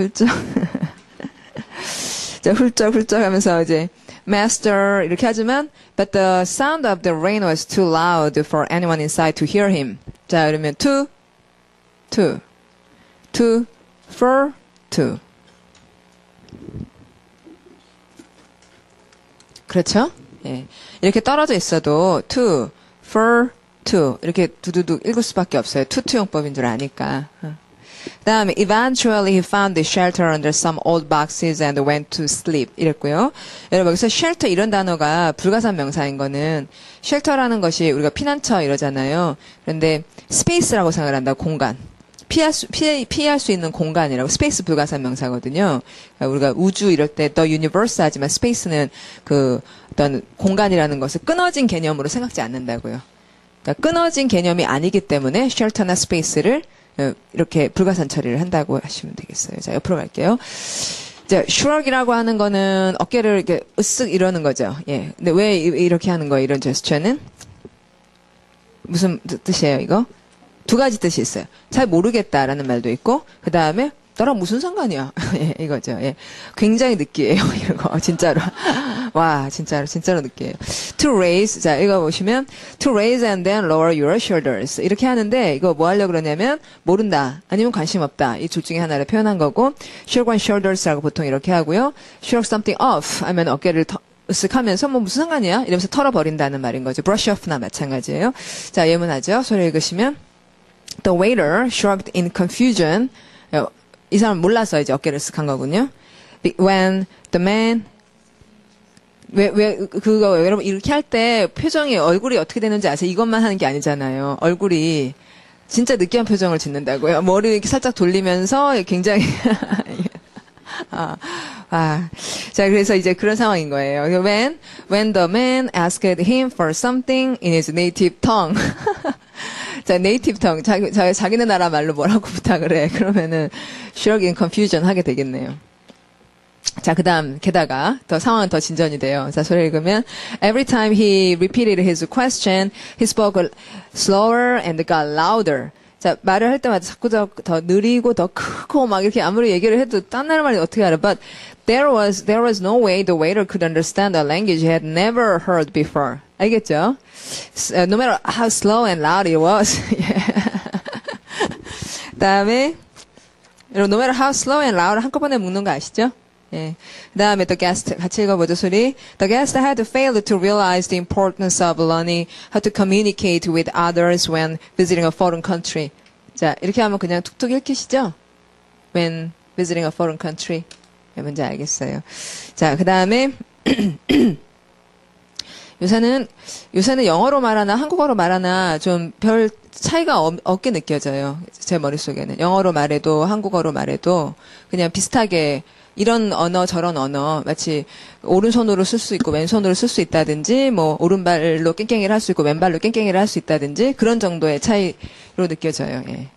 자, 훌쩍 하면서 이제 master 이렇게 하지만 but the sound of the rain was too loud for anyone inside to hear him. 자, 그러면 to for to. 그렇죠? 예. 이렇게 떨어져 있어도 to, for, to 이렇게 두두둑 읽을 수밖에 없어요. 투투용법인 줄 아니까. 그다음에 eventually he found the shelter under some old boxes and went to sleep 이랬고요. 여러분 여기서 shelter 이런 단어가 불가산 명사인 거는 shelter라는 것이 우리가 피난처 이러잖아요. 그런데 space라고 생각을 한다. 공간. 피할 수 있는 공간이라고 스페이스 불가산 명사거든요. 그러니까 우리가 우주 이럴 때 the universe 하지만 스페이스는 그 어떤 공간이라는 것을 끊어진 개념으로 생각지 않는다고요. 그러니까 끊어진 개념이 아니기 때문에 쉘터나 스페이스를 이렇게 불가산 처리를 한다고 하시면 되겠어요. 자, 옆으로 갈게요. 자, shrug이라고 하는 거는 어깨를 이렇게 으쓱 이러는 거죠. 예. 근데 왜 이렇게 하는 거예요? 이런 제스처는? 무슨 뜻이에요, 이거? 두 가지 뜻이 있어요. 잘 모르겠다라는 말도 있고, 그 다음에 너랑 무슨 상관이야? 예, 이거죠. 예. 굉장히 느끼해요, 이거. 진짜로. 와, 진짜로 느끼해요. To raise, 자, 이거 보시면, to raise and then lower your shoulders. 이렇게 하는데, 이거 뭐 하려고 그러냐면, 모른다. 아니면 관심 없다. 이 둘 중에 하나를 표현한 거고, shrug and shoulders라고 보통 이렇게 하고요. shrug something off 하면 어깨를 으쓱 하면서, 뭐 무슨 상관이야? 이러면서 털어버린다는 말인 거죠. brush off나 마찬가지예요. 자, 예문하죠. 소리 읽으시면, The waiter shrugged in confusion. 이 사람 몰라서 이제 어깨를 쓱 한 거군요. When the man 그거 여러분 이렇게 할 때 표정이 얼굴이 어떻게 되는지 아세요? 이것만 하는 게 아니잖아요. 얼굴이 진짜 느끼한 표정을 짓는다고요. 머리 이렇게 살짝 돌리면서 굉장히 자, 그래서 이제 그런 상황인 거예요. When the man asked him for something in his native tongue. 자, 네이티브 텅. 자기네 나라 말로 뭐라고 부탁을 해. 그러면은, shrug in confusion 하게 되겠네요. 자, 게다가, 상황은 더 진전이 돼요. 자, 소리 읽으면, every time he repeated his question, he spoke slower and got louder. 자, 말을 할 때마다 자꾸 더 느리고 더 크고 막 이렇게 아무리 얘기를 해도 딴 나라 말이 어떻게 알아. But there was no way the waiter could understand a language he had never heard before. 알겠죠? No matter how slow and loud it was. 다음에 no matter how slow and loud 한꺼번에 묶는 거 아시죠? 예. 다음에 the guest 같이 읽어보죠 소리. The guest had failed to realize the importance of learning how to communicate with others when visiting a foreign country. 자, 이렇게 하면 그냥 툭툭 읽히시죠? When visiting a foreign country. 뭔지 알겠어요. 자, 그 다음에 요새는 영어로 말하나 한국어로 말하나 좀 별 차이가 없게 느껴져요. 제 머릿속에는. 영어로 말해도 한국어로 말해도 그냥 비슷하게 이런 언어 저런 언어 마치 오른손으로 쓸 수 있고 왼손으로 쓸 수 있다든지 뭐 오른발로 깽깽이를 할 수 있고 왼발로 깽깽이를 할 수 있다든지 그런 정도의 차이로 느껴져요. 예.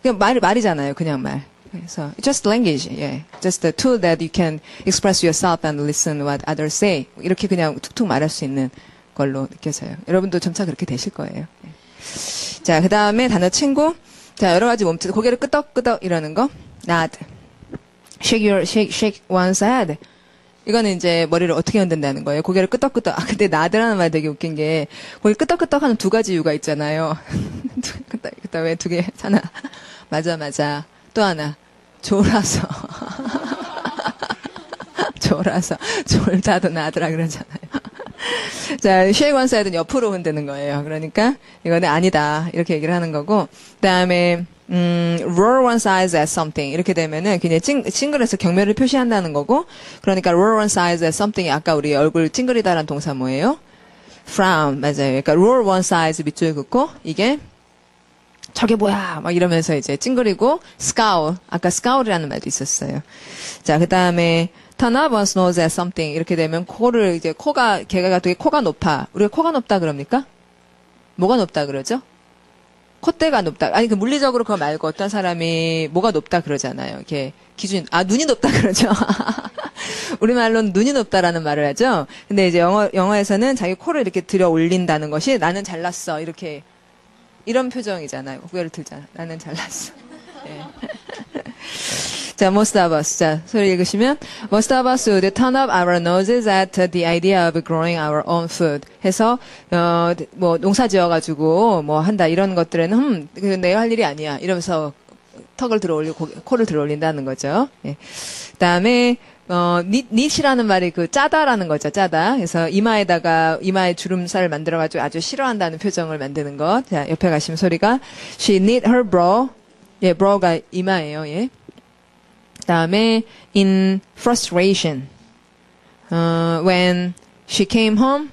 그냥 말이잖아요. 그냥 말. 그래서 just language, yeah. Just a tool that you can express yourself and listen what others say. 이렇게 그냥 툭툭 말할 수 있는 걸로 느껴져요. 여러분도 점차 그렇게 되실 거예요. 네. 자, 그 다음에 단어 친구. 자, 여러 가지 몸짓. 고개를 끄덕끄덕 이러는 거. nod. shake one's head. 이거는 이제 머리를 어떻게 흔든다는 거예요. 고개를 끄덕끄덕. 근데 nod라는 말 되게 웃긴 게 고개 끄덕끄덕 하는 두 가지 이유가 있잖아요. 그다음에 두 개 하나. 맞아. 또 하나. 졸아서. 졸다도 나더라 그러잖아요. 자, shake one's head는 옆으로 흔드는 거예요. 그러니까 이거는 아니다. 이렇게 얘기를 하는 거고. 그다음에 roll one's eyes at something 이렇게 되면은 그냥 찡그려서 경멸을 표시한다는 거고. 그러니까 roll one's eyes at something이 아까 우리 얼굴 찡그리다라는 동사 뭐예요? frown 맞아요. 그러니까 roll one's eyes 밑줄 긋고 이게 저게 뭐야? 막 이러면서 이제 찡그리고 scowl. 아까 scowl이라는 말도 있었어요. 자, 그다음에 turn up one's nose at something 이렇게 되면 코를 이제 걔가 되게 코가 높아. 우리가 코가 높다 그럽니까? 뭐가 높다 그러죠? 콧대가 높다. 아니, 그 물리적으로 그거 말고 어떤 사람이 뭐가 높다 그러잖아요. 이렇게 눈이 높다 그러죠. 우리말로는 눈이 높다라는 말을 하죠. 근데 이제 영어에서는 자기 코를 이렇게 들어 올린다는 것이 나는 잘났어. 이런 표정이잖아요. 고개를 들잖아. 나는 잘났어. 예. 자, most of us. 자, 소리 읽으시면 most of us would turn up our noses at the idea of growing our own food. 해서 뭐 농사 지어가지고 뭐 한다 이런 것들에는 내가 할 일이 아니야. 이러면서 턱을 들어올리고 코를 들어올린다는 거죠. 예. 그다음에 nit이라는 말이 그 짜다라는 거죠. 짜다. 그래서 이마에 주름살을 만들어가지고 아주 싫어한다는 표정을 만드는 것. 자, 옆에 가시면 소리가 she knit her brow. 예, brow가 이마예요. 예. 그다음에 in frustration. When she came home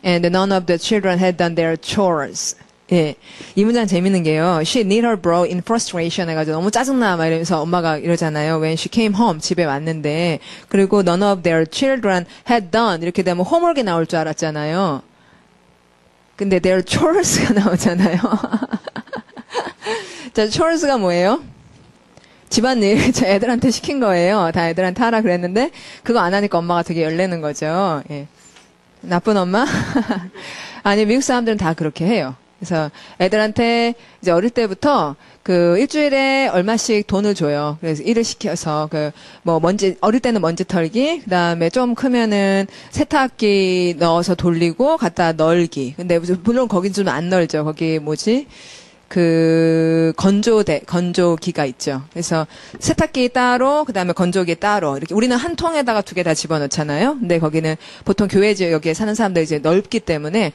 and none of the children had done their chores. 예. 이 문장 재밌는 게요. She knit her brow in frustration 해가지고 너무 짜증나 막 이러면서 엄마가 이러잖아요. When she came home 집에 왔는데 그리고 none of their children had done 이렇게 되면 homework이 나올 줄 알았잖아요. 근데 their chores가 나오잖아요. 자, chores가 뭐예요? 집안일 저 애들한테 시킨 거예요. 다 애들한테 하라 그랬는데 그거 안 하니까 엄마가 되게 열내는 거죠. 예. 나쁜 엄마? 아니 미국 사람들은 다 그렇게 해요. 그래서 애들한테 이제 어릴 때부터 그 일주일에 얼마씩 돈을 줘요. 그래서 일을 시켜서 어릴 때는 먼지 털기, 그다음에 좀 크면은 세탁기 넣어서 돌리고 갖다 널기. 근데 물론 거긴 좀 안 널죠. 거기 건조기가 있죠. 그래서 세탁기 따로, 그 다음에 건조기 따로. 이렇게 우리는 한 통에다가 두 개 다 집어넣잖아요. 근데 거기는 보통 교회 지역에 사는 사람들 이제 넓기 때문에,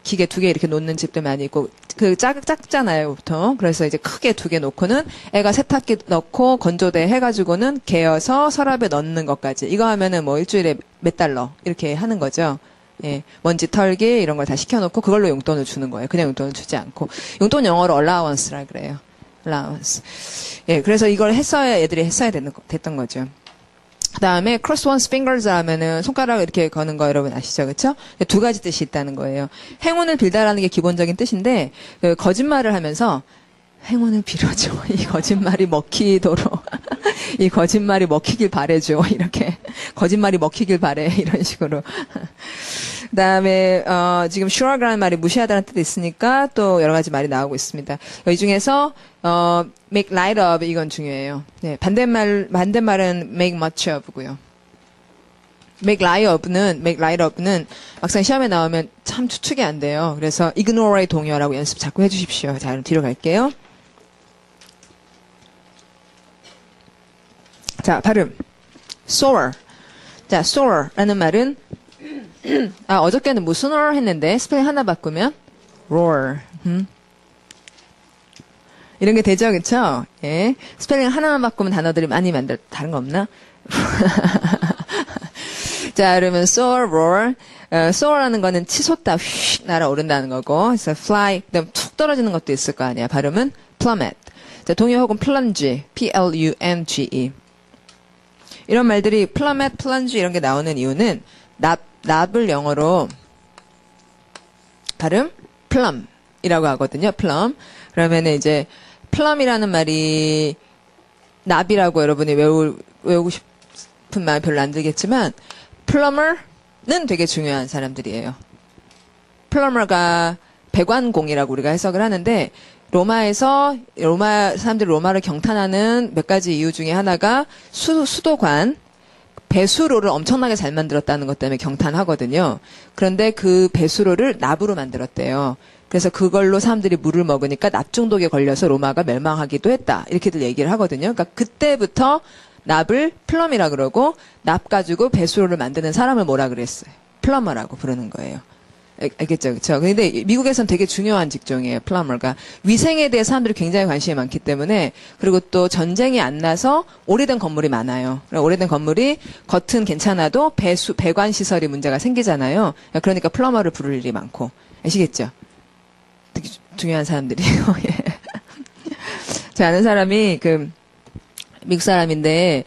기계 두 개 이렇게 놓는 집들 많이 있고, 작잖아요, 보통. 그래서 이제 크게 두 개 놓고는 애가 세탁기 넣고 건조대 해가지고는 개어서 서랍에 넣는 것까지. 이거 하면은 뭐 일주일에 몇 달러 이렇게 하는 거죠. 예, 먼지 털기 이런 걸 다 시켜놓고 그걸로 용돈을 주는 거예요. 그냥 용돈을 주지 않고 용돈 영어로 allowance라 그래요. allowance. 예, 그래서 이걸 애들이 했어야 됐던 거죠. 그다음에 cross one's fingers 하면은 손가락을 이렇게 거는 거 여러분 아시죠, 그렇죠? 두 가지 뜻이 있다는 거예요. 행운을 빌다라는 게 기본적인 뜻인데 거짓말을 하면서 행운을 빌어줘. 이 거짓말이 먹히도록. 이 거짓말이 먹히길 바래줘. 이렇게. 거짓말이 먹히길 바래. 이런 식으로. 그 다음에, 지금 sure라는 말이 무시하다는 뜻도 있으니까 또 여러 가지 말이 나오고 있습니다. 이 중에서, make light of 이건 중요해요. 네, 반대말은 make much of고요. make light of는 막상 시험에 나오면 참 추측이 안 돼요. 그래서 ignore의 동요라고 연습 자꾸 해주십시오. 자, 그럼 뒤로 갈게요. 자, 발음. soar. 자, soar라는 말은 어저께는 무슨 roar 했는데 스펠링 하나 바꾸면 roar. 이런 게 되죠, 그쵸? 예. 스펠링 하나만 바꾸면 단어들이 많이 다른 거 없나? 자, 그러면 soar, roar. soar라는 거는 치솟다, 휙 날아오른다는 거고, 그래서 fly, 그다음 툭 떨어지는 것도 있을 거 아니야. 발음은 plummet. 자, 동요 혹은 plunge, P-L-U-N-G-E. 이런 말들이 plummet, plunge 이런 게 나오는 이유는 납을 영어로 발음 plum이라고 하거든요. plum. 그러면은 이제 plum이라는 말이 납이라고 여러분이 외우고 싶은 마음이 별로 안 들겠지만 plumber는 되게 중요한 사람들이에요. plumber가 배관공이라고 우리가 해석을 하는데 로마 사람들이 로마를 경탄하는 몇 가지 이유 중에 하나가 수도관, 배수로를 엄청나게 잘 만들었다는 것 때문에 경탄하거든요. 그런데 그 배수로를 납으로 만들었대요. 그래서 그걸로 사람들이 물을 먹으니까 납 중독에 걸려서 로마가 멸망하기도 했다. 이렇게들 얘기를 하거든요. 그러니까 그때부터 납을 플럼이라 그러고 납 가지고 배수로를 만드는 사람을 뭐라 그랬어요? 플러머라고 부르는 거예요. 알겠죠? 그렇죠? 근데 미국에선 되게 중요한 직종이에요. 플러머가. 위생에 대해 사람들이 굉장히 관심이 많기 때문에 그리고 또 전쟁이 안 나서 오래된 건물이 많아요. 오래된 건물이 겉은 괜찮아도 배관 시설이 문제가 생기잖아요. 그러니까 플러머를 부를 일이 많고. 아시겠죠? 되게 중요한 사람들이에요. 예. 제 아는 사람이 미국 사람인데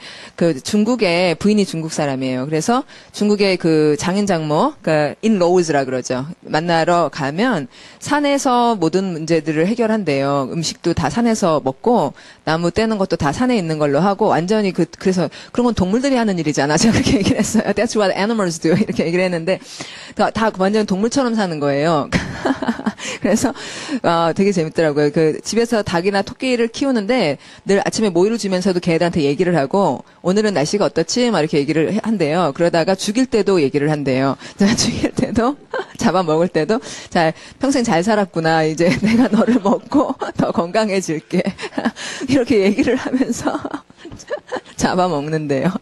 중국의 부인이 중국 사람이에요. 그래서 중국의 장인 장모, 그러니까 인로우즈라 그러죠. 만나러 가면 산에서 모든 문제들을 해결한대요. 음식도 다 산에서 먹고 나무 떼는 것도 다 산에 있는 걸로 하고 완전히 그래서 그런 건 동물들이 하는 일이잖아. 제가 그렇게 얘기를 했어요. That's what animals do. 이렇게 얘기를 했는데 다 완전 동물처럼 사는 거예요. 그래서 되게 재밌더라고요. 집에서 닭이나 토끼를 키우는데 늘 아침에 모이를 주면서도 걔들한테 얘기를 하고 오늘은 날씨가 어떻지? 막 이렇게 얘기를 한대요. 그러다가 죽일 때도 얘기를 한대요. 죽일 때도 잡아먹을 때도 평생 잘 살았구나. 이제 내가 너를 먹고 더 건강해질게. 이렇게 얘기를 하면서 잡아먹는데요.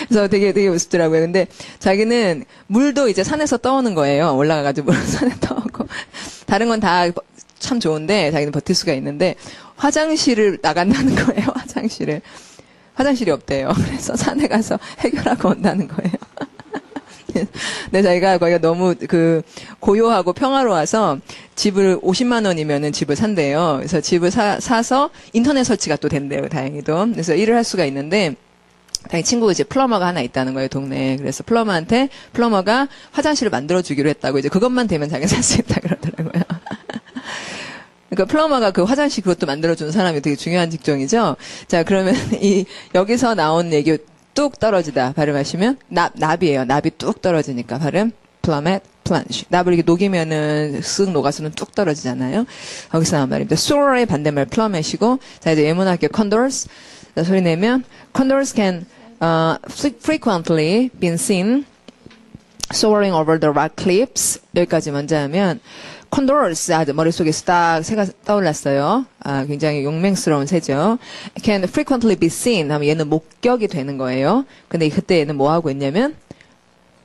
그래서 되게 우습더라고요. 근데 자기는 물도 이제 산에서 떠오는 거예요. 올라가가지고 물 산에 떠오고. 다른 건 다 참 좋은데 자기는 버틸 수가 있는데 화장실을 나간다는 거예요. 화장실이 없대요. 그래서 산에 가서 해결하고 온다는 거예요. 근데 자기가 거기가 너무 고요하고 평화로워서 집을 50만 원이면은 집을 산대요. 그래서 집을 사서 인터넷 설치가 또 된대요. 다행히도. 그래서 일을 할 수가 있는데 당연히 친구가 이제 플러머가 하나 있다는 거예요, 동네에. 그래서 플러머가 화장실을 만들어주기로 했다고, 이제 그것만 되면 자기가 살 수 있다 그러더라고요. 그러니까 플러머가 화장실 그것도 만들어주는 사람이 되게 중요한 직종이죠. 자, 그러면 여기서 나온 얘기 뚝 떨어지다 발음하시면, 납이에요. 납이 뚝 떨어지니까 발음, plummet, plunge. 납을 이렇게 녹이면은 쓱 녹아서는 뚝 떨어지잖아요. 거기서 나온 말입니다. soar의 반대말 plummet이고, 자, 이제 예문할게요. condors. 자, 소리 내면, condors can frequently be seen soaring over the rock cliffs. 여기까지 먼저 하면, condors, 머릿속에서 딱 새가 떠올랐어요. 굉장히 용맹스러운 새죠. can frequently be seen 하면 얘는 목격이 되는 거예요. 근데 그때 얘는 뭐 하고 있냐면,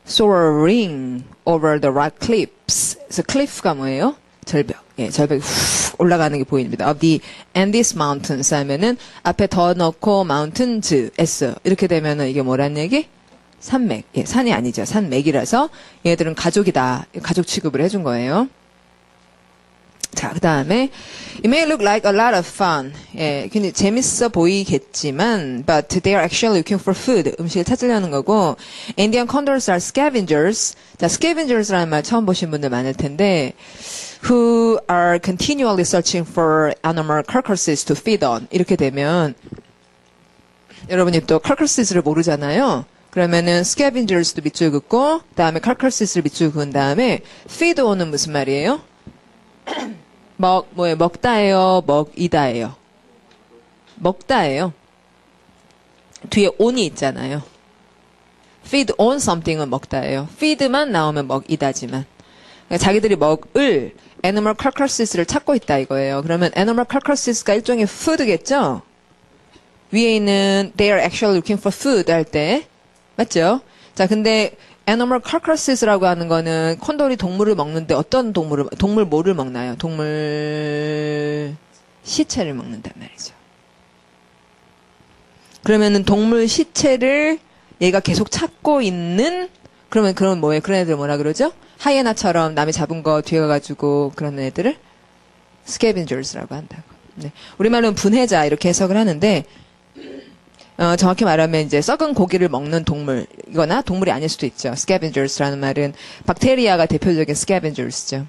soaring over the rock cliffs. 그래서 cliff가 뭐예요? 절벽. 예, 절벽이 훅 올라가는 게 보입니다. of the Andes Mountains 하면은 앞에 더 넣고 mountains, s. 이렇게 되면은 이게 뭐란 얘기? 산맥. 예, 산이 아니죠. 산맥이라서 얘들은 가족이다. 가족 취급을 해준 거예요. 자, 그 다음에 it may look like a lot of fun. 예, 근데 재밌어 보이겠지만 but they are actually looking for food. 음식을 찾으려는 거고 Indian condors are scavengers. 자, scavengers라는 말 처음 보신 분들 많을 텐데 who are continually searching for animal carcasses to feed on. 이렇게 되면 여러분이 또 carcasses를 모르잖아요. 그러면은 scavengers도 밑줄 긋고 그다음에 carcasses를 밑줄 그은 다음에 feed on은 무슨 말이에요? 먹다예요? 먹이다예요? 먹다예요. 뒤에 on이 있잖아요. feed on something은 먹다예요. feed만 나오면 먹이다지만. 그러니까 자기들이 먹을 animal carcasses를 찾고 있다 이거예요. 그러면 animal carcasses가 일종의 food겠죠? 위에 있는 they are actually looking for food 할 때 맞죠? 자, 근데 animal carcasses라고 하는 거는 콘돌이 동물을 먹는데 어떤 동물 뭐를 먹나요? 동물 시체를 먹는단 말이죠. 그러면은 동물 시체를 얘가 계속 찾고 있는 그러면 뭐예요? 그런 애들 뭐라 그러죠? 하이에나처럼 남이 잡은 거 뒤에 가가지고 그런 애들을 scavengers라고 한다고. 네. 우리말로는 분해자 이렇게 해석을 하는데 정확히 말하면 이제 썩은 고기를 먹는 동물이거나 동물이 아닐 수도 있죠. scavengers라는 말은 박테리아가 대표적인 scavengers죠.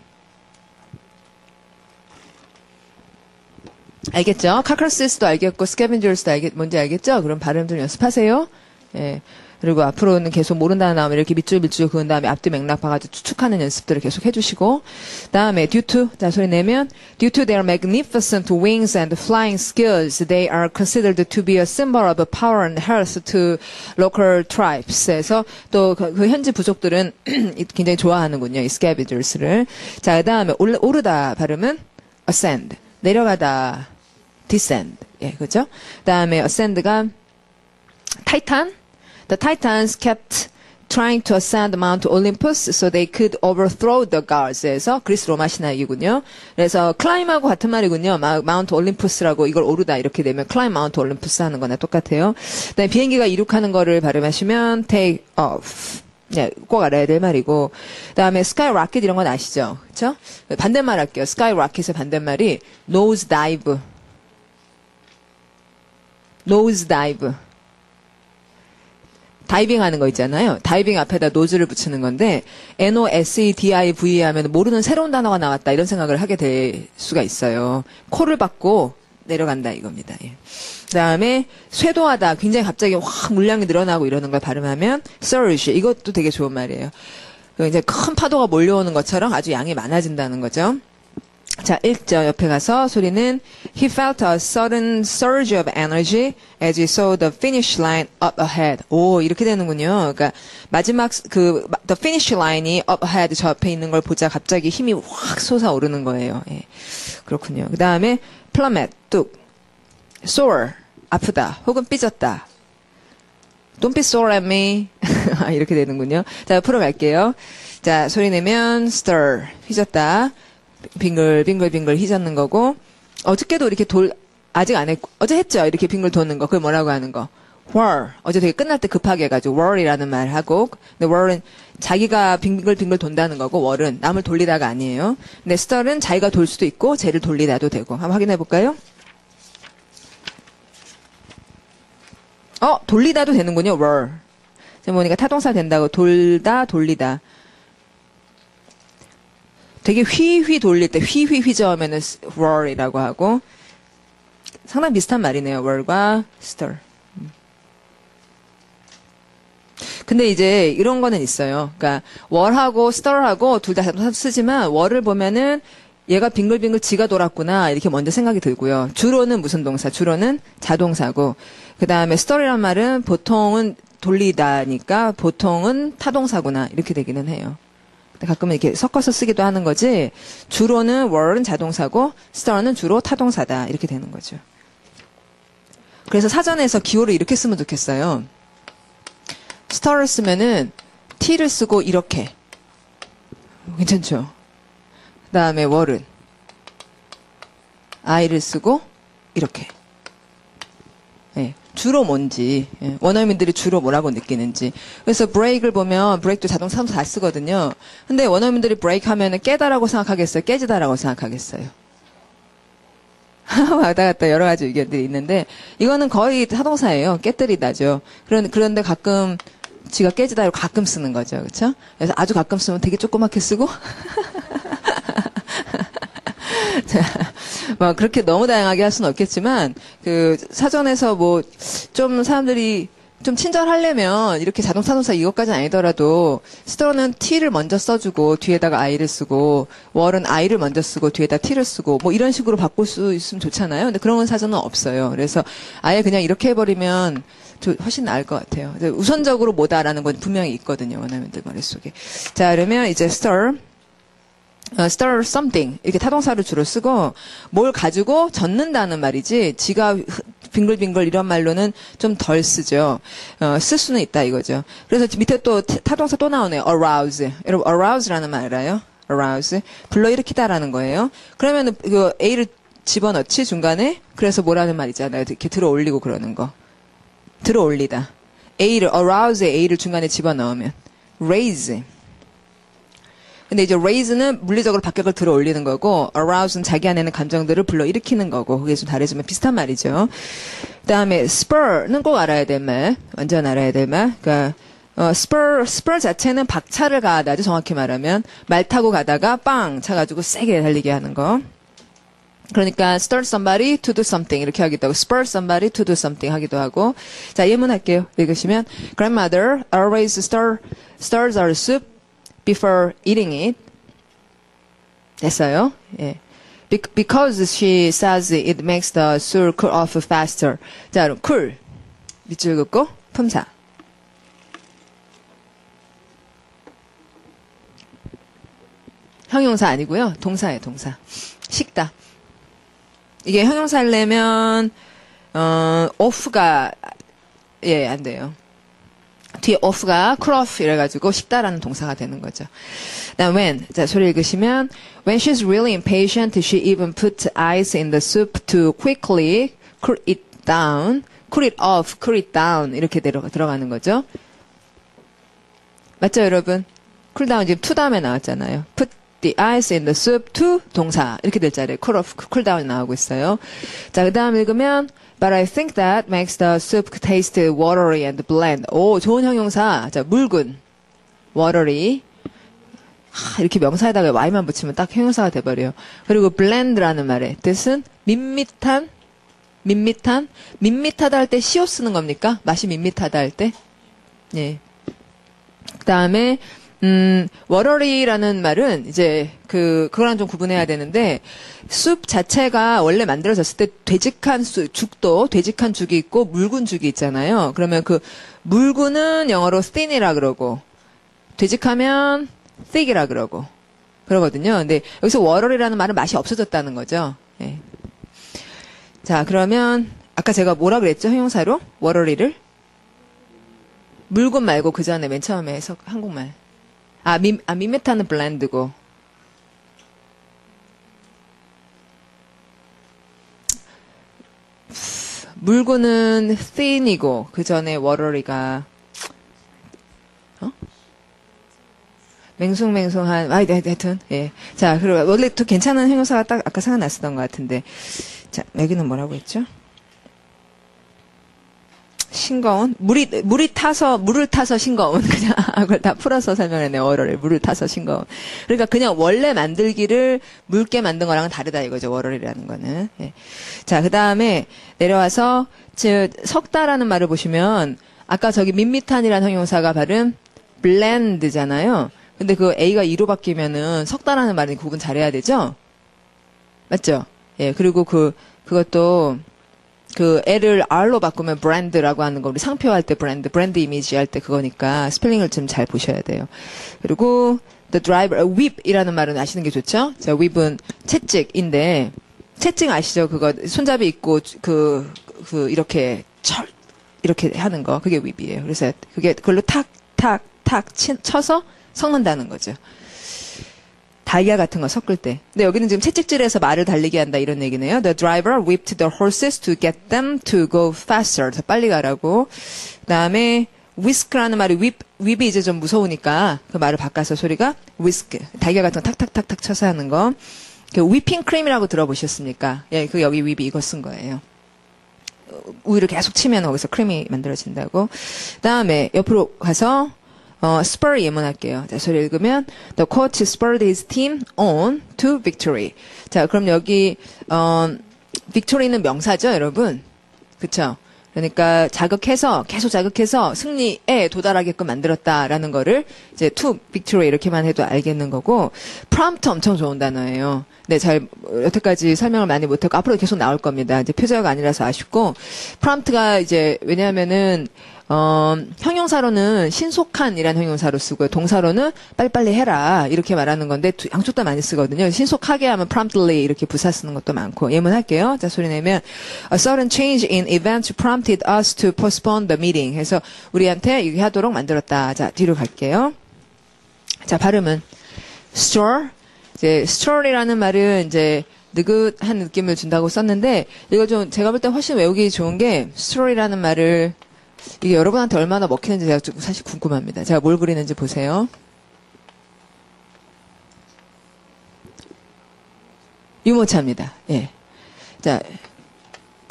알겠죠? carcasses도 알겠고 scavengers도 뭔지 알겠죠? 그럼 발음 좀 연습하세요. 예. 그리고 앞으로는 계속 모른다는 나오면 이렇게 밑줄 그은 다음에 앞뒤 맥락 봐가지고 추측하는 연습들을 계속 해주시고 다음에 due to 자 소리 내면 due to their magnificent wings and flying skills they are considered to be a symbol of power and health to local tribes. 그래서 또 그 현지 부족들은 굉장히 좋아하는군요. 이 scavengers를. 자 그다음에 오르다 발음은 ascend 내려가다 descend. 예 그렇죠? 그다음에 ascend가 타이탄 The Titans kept trying to ascend Mount Olympus so they could overthrow the gods.에서 그리스 로마 신화이군요. 그래서 climb하고 같은 말이군요. Mount Olympus라고 이걸 오르다 이렇게 되면 climb Mount Olympus 하는 거나 똑같아요. 그다음에 비행기가 이륙하는 거를 발음하시면 take off. 네, 꼭 알아야 될 말이고. 그다음에 skyrocket 이런 건 아시죠? 그렇죠? 반대말 할게요. skyrocket의 반대말이 nose dive. nose dive. 다이빙 하는 거 있잖아요. 다이빙 앞에다 노즈를 붙이는 건데, NOSEDIVE 하면 모르는 새로운 단어가 나왔다, 이런 생각을 하게 될 수가 있어요. 코를 박고 내려간다, 이겁니다. 예. 그 다음에, 쇄도하다. 굉장히 갑자기 확 물량이 늘어나고 이러는 걸 발음하면, surge. 이것도 되게 좋은 말이에요. 이제 큰 파도가 몰려오는 것처럼 아주 양이 많아진다는 거죠. 자, 1절 옆에 가서 소리는 He felt a sudden surge of energy as he saw the finish line up ahead. 오, 이렇게 되는군요. 그러니까 마지막 the finish line이 up ahead 저 앞에 있는 걸 보자 갑자기 힘이 확 솟아오르는 거예요. 예. 그렇군요. 그 다음에 plummet, 뚝, sore, 아프다, 혹은 삐졌다. Don't be sore at me. 이렇게 되는군요. 자, 옆으로 갈게요. 자, 소리 내면 stir, 휘졌다. 빙글빙글 휘젓는 거고, 어저께도 이렇게 아직 안 했고, 어제 했죠? 이렇게 빙글 도는 거. 그걸 뭐라고 하는 거? whirl. 어제 되게 끝날 때 급하게 해가지고, whirl이라는 말 하고, 근데 whirl은 자기가 빙글빙글 돈다는 거고, whirl은 남을 돌리다가 아니에요. 근데 stir은 자기가 돌 수도 있고, 쟤를 돌리다도 되고. 한번 확인해 볼까요? 돌리다도 되는군요, whirl. 지금 보니까 타동사 된다고, 돌다, 돌리다. 되게 휘휘 돌릴 때 휘휘 휘저으면은 whirl이라고 하고 상당히 비슷한 말이네요. whirl과 stir. 근데 이제 이런 거는 있어요. 그러니까 whirl하고 stir하고 둘 다 쓰지만 whirl을 보면은 얘가 빙글빙글 지가 돌았구나 이렇게 먼저 생각이 들고요. 주로는 무슨 동사? 주로는 자동사고 그 다음에 stir이란 말은 보통은 돌리다니까 보통은 타동사구나 이렇게 되기는 해요. 가끔은 이렇게 섞어서 쓰기도 하는 거지 주로는 whirl은 자동사고 stir는 주로 타동사다 이렇게 되는 거죠. 그래서 사전에서 기호를 이렇게 쓰면 좋겠어요. stir를 쓰면은 t를 쓰고 이렇게 괜찮죠? 그 다음에 whirl은 i를 쓰고 이렇게 네, 주로 뭔지 원어민들이 주로 뭐라고 느끼는지 그래서 break을 보면 break도 자동차 다 쓰거든요. 근데 원어민들이 break 하면은 깨다라고 생각하겠어요? 깨지다라고 생각하겠어요? 왔다 갔다 여러 가지 의견들이 있는데 이거는 거의 타동사예요. 깨뜨리다죠. 그런데 가끔 지가 깨지다로 가끔 쓰는 거죠. 그렇죠? 그래서 아주 가끔 쓰면 되게 조그맣게 쓰고 자, 뭐 그렇게 너무 다양하게 할 수는 없겠지만 그 사전에서 뭐 좀 사람들이 좀 친절하려면 이렇게 자동차 이것까지는 아니더라도 스터는 t를 먼저 써주고 뒤에다가 i를 쓰고 월은 i를 먼저 쓰고 뒤에다 t를 쓰고 뭐 이런 식으로 바꿀 수 있으면 좋잖아요. 근데 그런 건 사전은 없어요. 그래서 아예 그냥 이렇게 해버리면 훨씬 나을 것 같아요. 우선적으로 뭐다라는 건 분명히 있거든요. 원어민들 머릿속에. 자, 그러면 이제 stir something 이렇게 타동사를 주로 쓰고 뭘 가지고 젓는다는 말이지 지가 빙글빙글 이런 말로는 좀 덜 쓰죠. 쓸 수는 있다 이거죠. 그래서 밑에 또 타동사 또 나오네요. arouse. 여러분 arouse라는 말 알아요? arouse. 불러일으키다라는 거예요. 그러면은 그 a를 집어넣지 중간에 그래서 뭐라는 말 있잖아요. 이렇게 들어올리고 그러는 거. 들어올리다. arouse에 a를 중간에 집어넣으면 raise. 근데 이제 raise는 물리적으로 밖에 들어 올리는 거고, arouse는 자기 안에는 감정들을 불러일으키는 거고, 그게 좀 다르지만 비슷한 말이죠. 그 다음에 spur는 꼭 알아야 될 말, 완전 알아야 될 말. 그러니까 spur 자체는 박차를 가하다죠. 정확히 말하면 말 타고 가다가 빵 차가지고 세게 달리게 하는 거. 그러니까 stir somebody to do something 이렇게 하기도 하고 spur somebody to do something 하기도 하고. 자, 예문 할게요. 읽으시면 grandmother always stirs our soup before eating it. 됐어요. 예. Because she says it makes the soup cool off faster. 자, 그럼 cool 밑줄 긋고 품사. 형용사 아니고요. 동사예요, 동사. 식다. 이게 형용사를 내면 off가 안 돼요. 뒤에 off가 cool off 이래가지고 식다라는 동사가 되는 거죠. 다음 when 자 소리 읽으시면 when she's really impatient, she even put ice in the soup to quickly cool it down, cool it off, cool it down 이렇게 들어가는 거죠. 맞죠, 여러분? cool down 지금 to 다음에 나왔잖아요. put the ice in the soup to 동사. 이렇게 될 자리에 cool down이 나오고 있어요. 자, 그 다음 읽으면 But I think that makes the soup taste watery and bland. 오, 좋은 형용사. 자, 묽은. watery. 이렇게 명사에다가 y만 붙이면 딱 형용사가 돼버려요. 그리고 bland라는 말의 뜻은 밋밋한, 밋밋하다 할 때 시오 쓰는 겁니까? 맛이 밋밋하다 할 때? 예. 그 다음에, watery라는 말은 이제 그거랑 좀 구분해야 되는데, 숲 자체가 원래 만들어졌을 때 되직한 죽도, 되직한 죽이 있고, 묽은 죽이 있잖아요. 그러면 그, 묽은은 영어로 thin이라 그러고, 되직하면 thick이라 그러거든요. 근데 여기서 watery라는 말은 맛이 없어졌다는 거죠. 예. 자, 그러면, 아까 제가 뭐라 그랬죠? 형용사로? watery를? 묽은 말고 그 전에 맨 처음에 해석, 한국말. 밋밋하는 블렌드고. 묽은은 thin이고, 그 전에 watery가, 맹숭맹숭한, 하여튼, 예. 자, 그리고 원래 또 괜찮은 형용사가 딱 아까 생각났었던 것 같은데. 자, 여기는 뭐라고 했죠? 싱거운? 물을 타서 싱거운. 그냥, 그걸 다 풀어서 설명했네, 워러리. 물을 타서 싱거운. 그러니까 그냥 원래 만들기를 묽게 만든 거랑은 다르다 이거죠, 워러리라는 거는. 예. 자, 그 다음에 내려와서, 석다라는 말을 보시면, 아까 저기 밋밋한이라는 형용사가 발음, bland잖아요. 근데 그 A가 E로 바뀌면은 석다라는 말은 구분 잘해야 되죠? 맞죠? 예, 그리고 그것도, L을 R로 바꾸면 브랜드라고 하는 거, 우리 상표 할 때 브랜드 이미지 할 때 그거니까 스펠링을 좀 잘 보셔야 돼요. 그리고 the driver, whip이라는 말은 아시는 게 좋죠? 자, whip은 채찍인데, 채찍 아시죠? 그거 손잡이 있고 이렇게 이렇게 하는 거, 그게 whip이에요. 그래서 그걸로 탁 쳐서 섞는다는 거죠. 다이아 같은 거 섞을 때. 근데 여기는 지금 채찍질해서 말을 달리게 한다 이런 얘기네요. The driver whipped the horses to get them to go faster. 더 빨리 가라고. 그다음에 whisk라는 말이 whip이 이제 좀 무서우니까 그 말을 바꿔서 소리가 whisk. 다이아 같은 거 탁탁탁탁 쳐서 하는 거. 그 whipping cream이라고 들어보셨습니까? 예, 그 여기 whip이 이거 쓴 거예요. 우유를 계속 치면 거기서 크림이 만들어진다고. 그다음에 옆으로 가서 spur 예문할게요. 자, 소리 읽으면 The coach spurred his team on to victory. 자, 그럼 여기 victory는 명사죠, 여러분. 그쵸? 그러니까 계속 자극해서 승리에 도달하게끔 만들었다라는 거를 이제 to victory 이렇게만 해도 알겠는 거고 prompt 엄청 좋은 단어예요. 네, 여태까지 설명을 많이 못했고 앞으로 계속 나올 겁니다. 이제 표제어가 아니라서 아쉽고 prompt가 이제 왜냐하면은 형용사로는 신속한이라는 형용사로 쓰고요. 동사로는 빨리빨리 해라 이렇게 말하는 건데 양쪽 다 많이 쓰거든요. 신속하게 하면 promptly 이렇게 부사 쓰는 것도 많고 예문할게요. 자, 소리 내면 A sudden change in events prompted us to postpone the meeting. 해서 우리한테 이렇게 하도록 만들었다. 자, 뒤로 갈게요. 자, 발음은 store. 이제 store이라는 말은 이제 느긋한 느낌을 준다고 썼는데 이거 좀 제가 볼 때 훨씬 외우기 좋은 게 store이라는 말을 이게 여러분한테 얼마나 먹히는지 제가 좀 사실 궁금합니다. 제가 뭘 그리는지 보세요. 유모차입니다. 예. 자,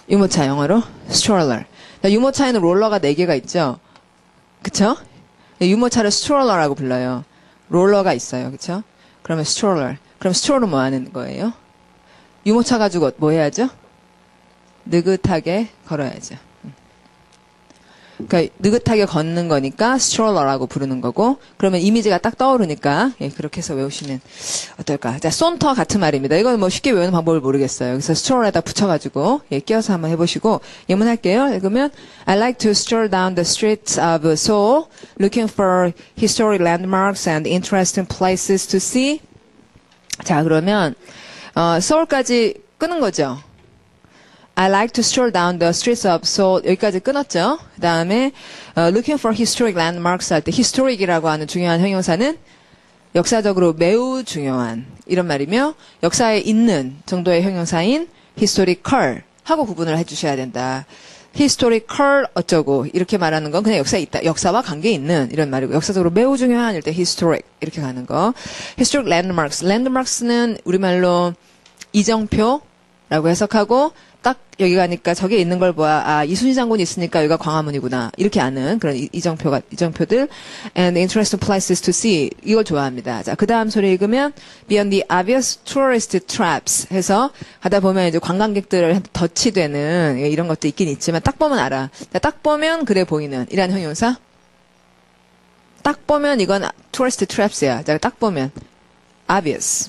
유모차 영어로 stroller. 자, 유모차에는 롤러가 4개가 있죠. 그쵸? 유모차를 stroller라고 불러요. 롤러가 있어요. 그쵸? 그러면 stroller. 그럼 stroller 뭐 하는 거예요? 유모차 가지고 뭐 해야죠? 느긋하게 걸어야죠. 그러니까 느긋하게 걷는 거니까 stroller라고 부르는 거고 그러면 이미지가 딱 떠오르니까 예, 그렇게 해서 외우시면 어떨까? 자, saunter 같은 말입니다. 이건 뭐 쉽게 외우는 방법을 모르겠어요. 그래서 stroller에다 붙여가지고 예, 끼워서 한번 해보시고 예문할게요. 읽으면 I like to stroll down the streets of Seoul looking for historic landmarks and interesting places to see. 자, 그러면 서울까지 끄는 거죠. I like to stroll down the streets of Seoul. 여기까지 끊었죠. 그 다음에 looking for historic landmarks 할 때 historic이라고 하는 중요한 형용사는 역사적으로 매우 중요한 이런 말이며 역사에 있는 정도의 형용사인 historical 하고 구분을 해주셔야 된다. historical 어쩌고 이렇게 말하는 건 그냥 역사에 있다. 역사와 관계 있는 이런 말이고 역사적으로 매우 중요한 일 때 historic 이렇게 가는 거. historic landmarks. landmarks는 우리말로 이정표라고 해석하고 딱 여기 가니까 저기에 있는 걸 보아 아 이순신 장군이 있으니까 여기가 광화문이구나 이렇게 아는 그런 이정표들 and interesting places to see 이걸 좋아합니다. 자, 그 다음 소리 읽으면 beyond the obvious tourist traps 해서 하다 보면 이제 관광객들을 덧치되는 이런 것도 있긴 있지만 딱 보면 알아. 자, 딱 보면 그래 보이는 이란 형용사. 딱 보면 이건 tourist traps야. 자, 딱 보면 obvious.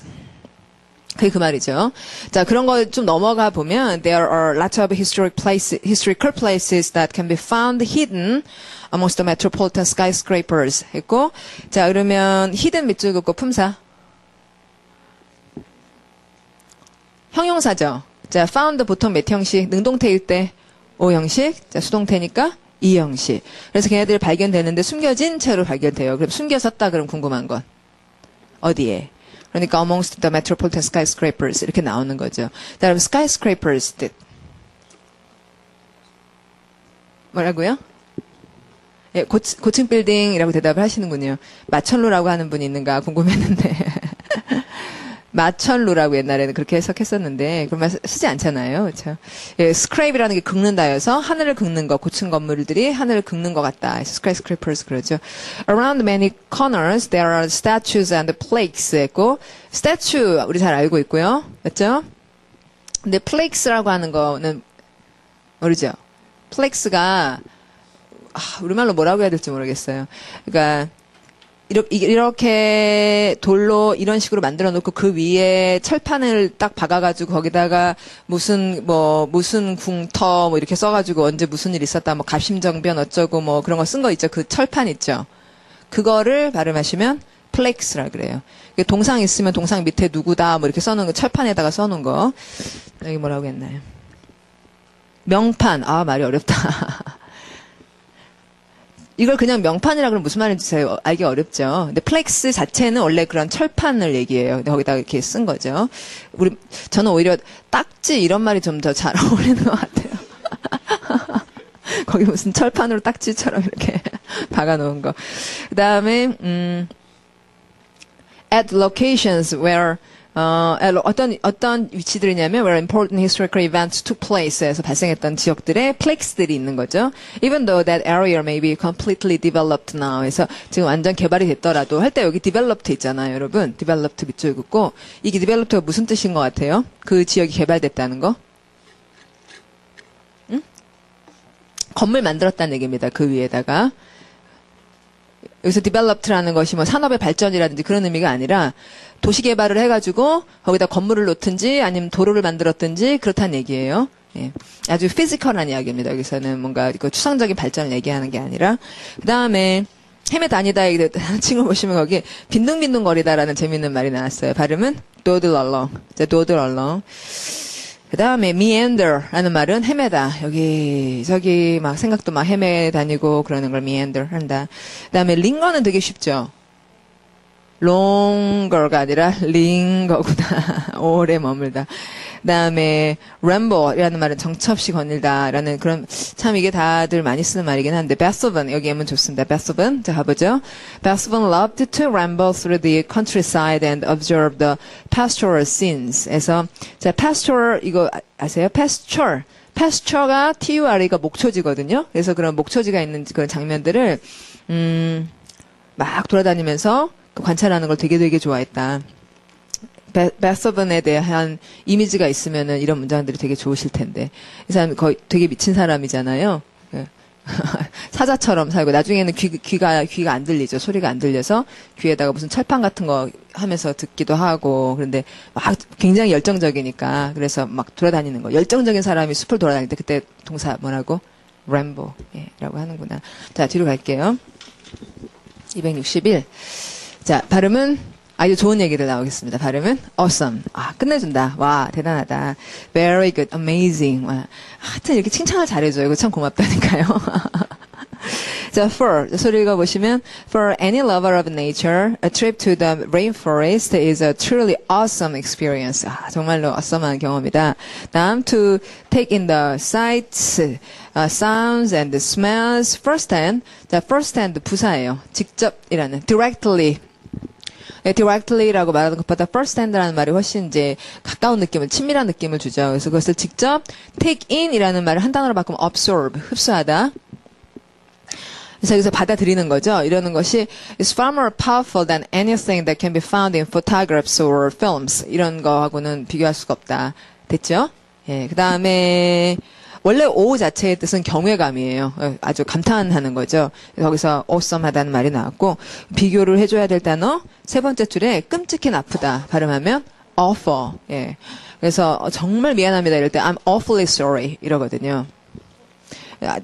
그게 그 말이죠. 자, 그런 거 좀 넘어가 보면 there are lots of historical places that can be found hidden amongst the metropolitan skyscrapers 했고 자, 그러면 hidden 밑줄 긋고 품사. 형용사죠. 자, found 보통 몇 형식? 능동태일 때 O 형식. 자, 수동태니까 이 형식. 그래서 걔네들이 발견되는데 숨겨진 채로 발견돼요. 그럼 숨겨졌다 그럼 궁금한 건 어디에? 그러니까 amongst the metropolitan skyscrapers 이렇게 나오는 거죠. 다음 skyscrapers 뜻 뭐라고요? 예, 고층 빌딩이라고 대답을 하시는군요. 마천루라고 하는 분이 있는가 궁금했는데 마천루라고 옛날에는 그렇게 해석했었는데 그런 말 쓰지 않잖아요. 그렇죠? 예, scrape이라는 게 긁는다여서 하늘을 긁는 거, 고층 건물들이 하늘을 긁는 것 같다. skyscrapers 그러죠. Around many corners there are statues and plaques 했고 statue 우리 잘 알고 있고요. 맞죠? 근데 plaques라고 하는 거는 모르죠. plaques가 우리말로 뭐라고 해야 될지 모르겠어요. 그러니까 이렇게 돌로 이런 식으로 만들어 놓고 그 위에 철판을 딱 박아가지고 거기다가 무슨 궁터 뭐 이렇게 써가지고 언제 무슨 일 있었다 뭐 갑심정변 어쩌고 뭐 그런 거 쓴 거 있죠. 그 철판 있죠. 그거를 발음하시면 플렉스라 그래요. 동상 있으면 동상 밑에 누구다 뭐 이렇게 써놓은 거 철판에다가 써놓은 거. 여기 뭐라고 했나요? 명판. 아 말이 어렵다. 이걸 그냥 명판이라 그러면 무슨 말인지 알기 어렵죠. 근데 플렉스 자체는 원래 그런 철판을 얘기해요. 근데 거기다가 이렇게 쓴 거죠. 저는 오히려 딱지 이런 말이 좀 더 잘 어울리는 것 같아요. 거기 무슨 철판으로 딱지처럼 이렇게 박아놓은 거. 그 다음에, at locations where 어떤 위치들이냐면 where important historical events took place에서 발생했던 지역들의 플렉스들이 있는 거죠. Even though that area may be completely developed now. 그래서 지금 완전 개발이 됐더라도 할 때 여기 developed 있잖아요, 여러분. developed 밑줄 긋고 이게 developed가 무슨 뜻인 것 같아요? 그 지역이 개발됐다는 거? 응? 건물 만들었다는 얘기입니다. 그 위에다가. 여기서 developed라는 것이 뭐 산업의 발전이라든지 그런 의미가 아니라 도시 개발을 해가지고 거기다 건물을 놓든지 아니면 도로를 만들었든지 그렇다는 얘기예요. 예. 아주 피지컬한 이야기입니다. 여기서는 뭔가 그 추상적인 발전을 얘기하는 게 아니라 그 다음에 헤매 다니다 친구 보시면 거기 빈둥빈둥거리다라는 재밌는 말이 나왔어요. 발음은 dawdle along. dawdle along. 그 다음에 meander라는 말은 헤매다. 여기 저기 막 생각도 막 헤매 다니고 그러는 걸 meander 한다. 그 다음에 linger는 되게 쉽죠. longer가 아니라 linger구나. 오래 머물다. 그 다음에 ramble이라는 말은 정처 없이 거닐다라는 그런 참 이게 다들 많이 쓰는 말이긴 한데 Beethoven 여기 하면 좋습니다. Beethoven 자 가보죠. Beethoven loved to ramble through the countryside and observe the pastoral scenes. 에서 자 pastoral 이거 아세요? pasture가 T-U-R가 목초지거든요. 그래서 그런 목초지가 있는 그런 장면들을 막 돌아다니면서 관찰하는 걸 되게 좋아했다. 베서번에 대한 이미지가 있으면은 이런 문장들이 되게 좋으실 텐데. 이 사람 거의 되게 미친 사람이잖아요. 사자처럼 살고 나중에는 귀가 안 들리죠. 소리가 안 들려서 귀에다가 무슨 철판 같은 거 하면서 듣기도 하고 그런데 막 굉장히 열정적이니까 그래서 막 돌아다니는 거. 열정적인 사람이 숲을 돌아다닐 때 그때 동사 뭐라고? 램보 라고 하는구나. 자, 뒤로 갈게요. 261. 자, 발음은 아주 좋은 얘기들 나오겠습니다. 발음은 awesome. 아, 끝내준다. 와, 대단하다. very good, amazing. 와, 하여튼 이렇게 칭찬을 잘해줘요. 이거 참 고맙다니까요. 자, 소리 읽어보시면 For any lover of nature, a trip to the rainforest is a truly awesome experience. 정말로 awesome한 경험이다. 다음, to take in the sights, sounds and the smells firsthand. 자, firsthand 부사예요. 직접이라는 directly. 네, directly라고 말하는 것보다 firsthand라는 말이 훨씬 이제 가까운 느낌을, 친밀한 느낌을 주죠. 그래서 그것을 직접 take in이라는 말을 한 단어로 바꾸면 absorb, 흡수하다. 그래서 여기서 받아들이는 거죠. 이러는 것이 is far more powerful than anything that can be found in photographs or films. 이런 거하고는 비교할 수가 없다. 됐죠? 예, 그 다음에 원래 O 자체의 뜻은 경외감이에요. 아주 감탄하는 거죠. 거기서 awesome하다는 말이 나왔고 비교를 해줘야 될 단어 세 번째 줄에 끔찍히 나쁘다 발음하면 awful. 예, 그래서 정말 미안합니다 이럴 때 I'm awfully sorry 이러거든요.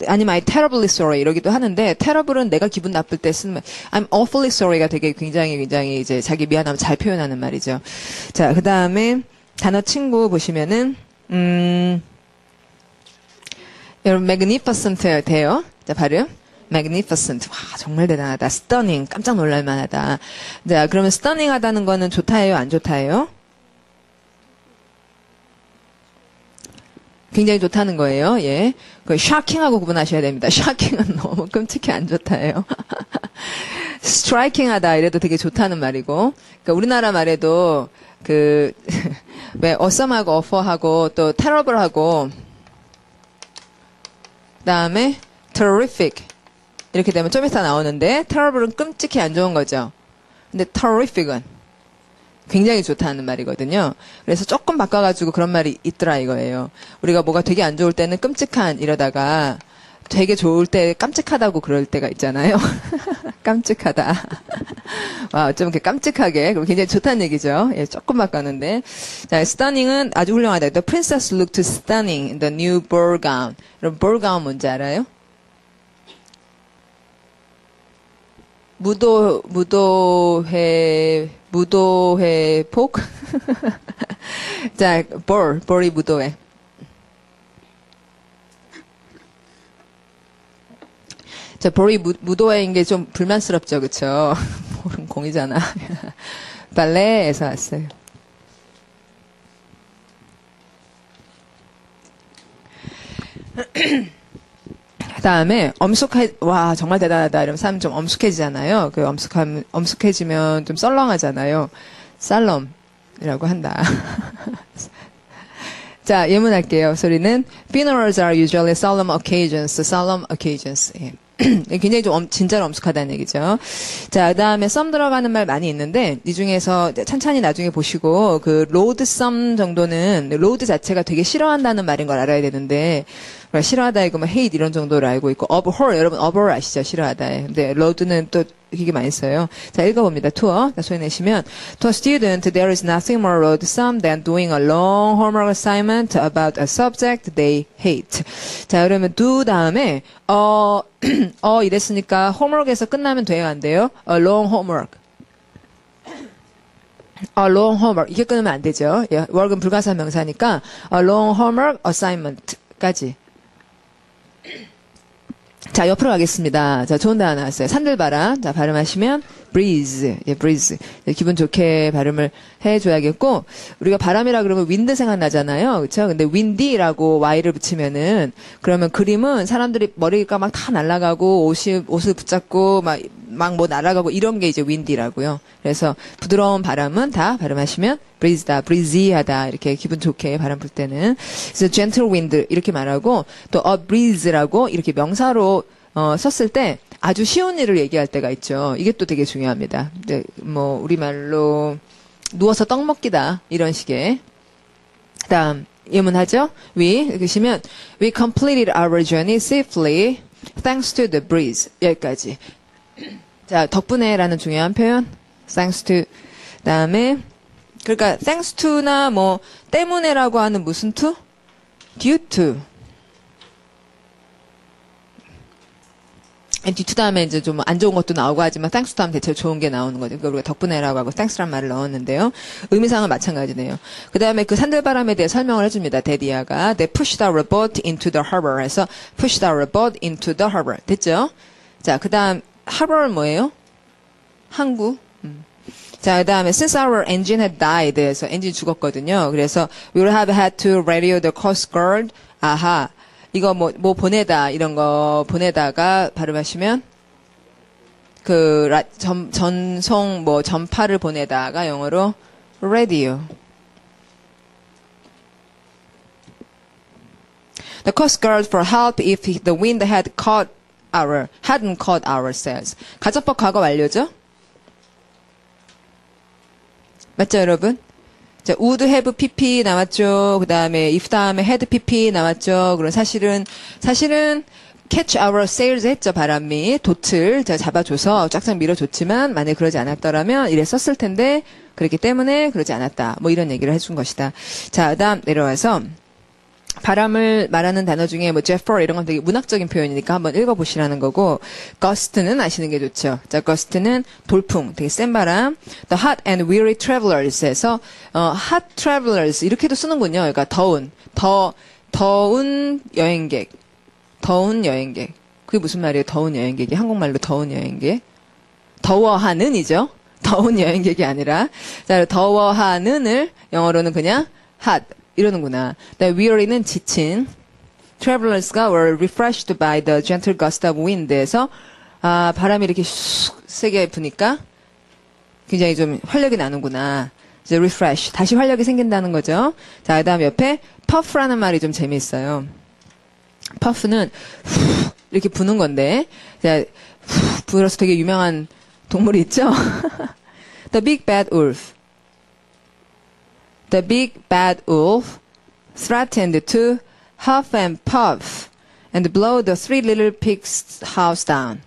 아니면 I'm terribly sorry 이러기도 하는데 terrible은 내가 기분 나쁠 때 쓰는 말 I'm awfully sorry가 되게 굉장히 이제 자기 미안함을 잘 표현하는 말이죠. 자, 그 다음에 단어 친구 보시면은 여러분 magnificent 돼요. 자, 발음 magnificent. 와, 정말 대단하다. stunning. 깜짝 놀랄 만하다. 자, 그러면 stunning 하다는 거는 좋다예요, 안 좋다예요? 굉장히 좋다는 거예요. 예. 그 shocking하고 구분하셔야 됩니다. shocking은 너무 끔찍히 안 좋다예요. striking하다 이래도 되게 좋다는 말이고. 그러니까 우리나라 말에도 그 왜 awesome하고 awful하고 또 terrible하고 그다음에 terrific 이렇게 되면 좀 이따 나오는데 terrible은 끔찍히 안 좋은 거죠. 근데 terrific은 굉장히 좋다는 말이거든요. 그래서 조금 바꿔가지고 그런 말이 있더라 이거예요. 우리가 뭐가 되게 안 좋을 때는 끔찍한 이러다가 되게 좋을 때 깜찍하다고 그럴 때가 있잖아요. 깜찍하다. 와, 좀 이렇게 깜찍하게. 그럼 굉장히 좋다는 얘기죠. 예, 조금 바꿨는데. 자, stunning은 아주 훌륭하다. The princess looked stunning in the new ball gown. 여러분, ball gown 뭔지 알아요? 무도회복? 자, 볼이 무도회. 자, 볼이 무도회인 게 좀 불만스럽죠, 그쵸? 볼은 공이잖아. 발레에서 왔어요. 그 다음에 와, 정말 대단하다. 이러면 사람 좀 엄숙해지잖아요. 그 엄숙해지면 좀 썰렁하잖아요. 살럼이라고 한다. 자, 예문할게요. 소리는 funerals are usually solemn occasions. 예. 굉장히 좀 진짜로 엄숙하다는 얘기죠. 자, 그다음에 썸 들어가는 말 많이 있는데 이 중에서 찬찬히 나중에 보시고 그 로드 썸 정도는 로드 자체가 되게 싫어한다는 말인 걸 알아야 되는데 싫어하다 이거 뭐 hate 이런 정도로 알고 있고 abhor 여러분 abhor 아시죠? 싫어하다. 근데 로드는 또 되게 많이 써요. 자, 읽어봅니다. 투어. 소리 내시면 To a student, there is nothing more loathsome than doing a long homework assignment about a subject they hate. 자, 그러면 do 다음에 이랬으니까 homework에서 끝나면 돼요, 안 돼요? A long homework. A long homework. 이게 끊으면 안 되죠. 예, work은 불가사 명사니까 a long homework assignment까지. 자, 옆으로 가겠습니다. 자, 좋은 단어 나왔어요. 산들바람. 자, 발음하시면 breeze. 예, breeze. 기분 좋게 발음을 해줘야겠고, 우리가 바람이라 그러면 wind 생각나잖아요. 그쵸? 근데 windy라고 y를 붙이면은, 그러면 그림은 사람들이 머리가 막 다 날아가고, 옷을 붙잡고, 막 뭐 날아가고, 이런 게 이제 windy라고요. 그래서 부드러운 바람은 다 발음하시면 breeze다, breezy하다, 이렇게 기분 좋게 바람 불 때는. 그래서 gentle wind, 이렇게 말하고, 또 a breeze라고 이렇게 명사로 썼을 때 아주 쉬운 일을 얘기할 때가 있죠. 이게 또 되게 중요합니다. 네, 뭐 우리말로 누워서 떡 먹기다 이런 식의. 그다음 예문하죠. 그러시면 we completed our journey safely thanks to the breeze. 여기까지. 자, 덕분에라는 중요한 표현. thanks to. 그다음에 그러니까 thanks to나 뭐 때문에라고 하는 무슨 to? due to. due to 다음에 이제 좀 안 좋은 것도 나오고 하지만 thanks to 하면 대체로 좋은 게 나오는 거죠. 그러니까 우리가 덕분에라고 하고 thanks란 말을 넣었는데요. 의미상은 마찬가지네요. 그 다음에 그 산들바람에 대해 설명을 해줍니다. 데디아가 They pushed our boat into the harbor 해서 pushed our boat into the harbor. 됐죠? 자, 그 다음, harbor은 뭐예요? 항구. 자, 그 다음에 since our engine had died 해서 엔진 죽었거든요. 그래서 we would have had to radio the Coast Guard. 아하. 이거 뭐 보내다 이런 거 보내다가 발음하시면 전송 전파를 보내다가 영어로 radio. The Coast Guard for help if the wind hadn't caught our sails. 가정법 과거 완료죠? 맞죠, 여러분? 자, would have pp 나왔죠. 그 다음에 if 다음에 had pp 나왔죠. 그럼 사실은 catch our sails 했죠. 바람이 돛을 잡아줘서 쫙쫙 밀어줬지만 만약에 그러지 않았더라면 이래 썼을 텐데 그렇기 때문에 그러지 않았다. 뭐 이런 얘기를 해준 것이다. 자, 그 다음 내려와서 바람을 말하는 단어 중에 뭐 Zephyr 이런 건 되게 문학적인 표현이니까 한번 읽어보시라는 거고 gust는 아시는 게 좋죠. 자, gust는 돌풍, 되게 센 바람. The hot and weary travelers.에서 hot travelers 이렇게도 쓰는군요. 그러니까 더운 여행객. 그게 무슨 말이에요? 더운 여행객이 한국말로 더운 여행객. 더워하는이죠. 더운 여행객이 아니라 자, 더워하는을 영어로는 그냥 hot 이러는구나. weary는 지친. Travelers가 were refreshed by the gentle gust of wind에서 바람이 이렇게 슉 세게 부니까 굉장히 좀 활력이 나는구나. 이제 refresh 다시 활력이 생긴다는 거죠. 자, 그다음 옆에 puff라는 말이 좀 재미있어요. puff는 후 이렇게 부는 건데, 자, 후 불어서 되게 유명한 동물이 있죠. The big bad wolf. The big bad wolf threatened to huff and puff and blow the three little pigs' house down.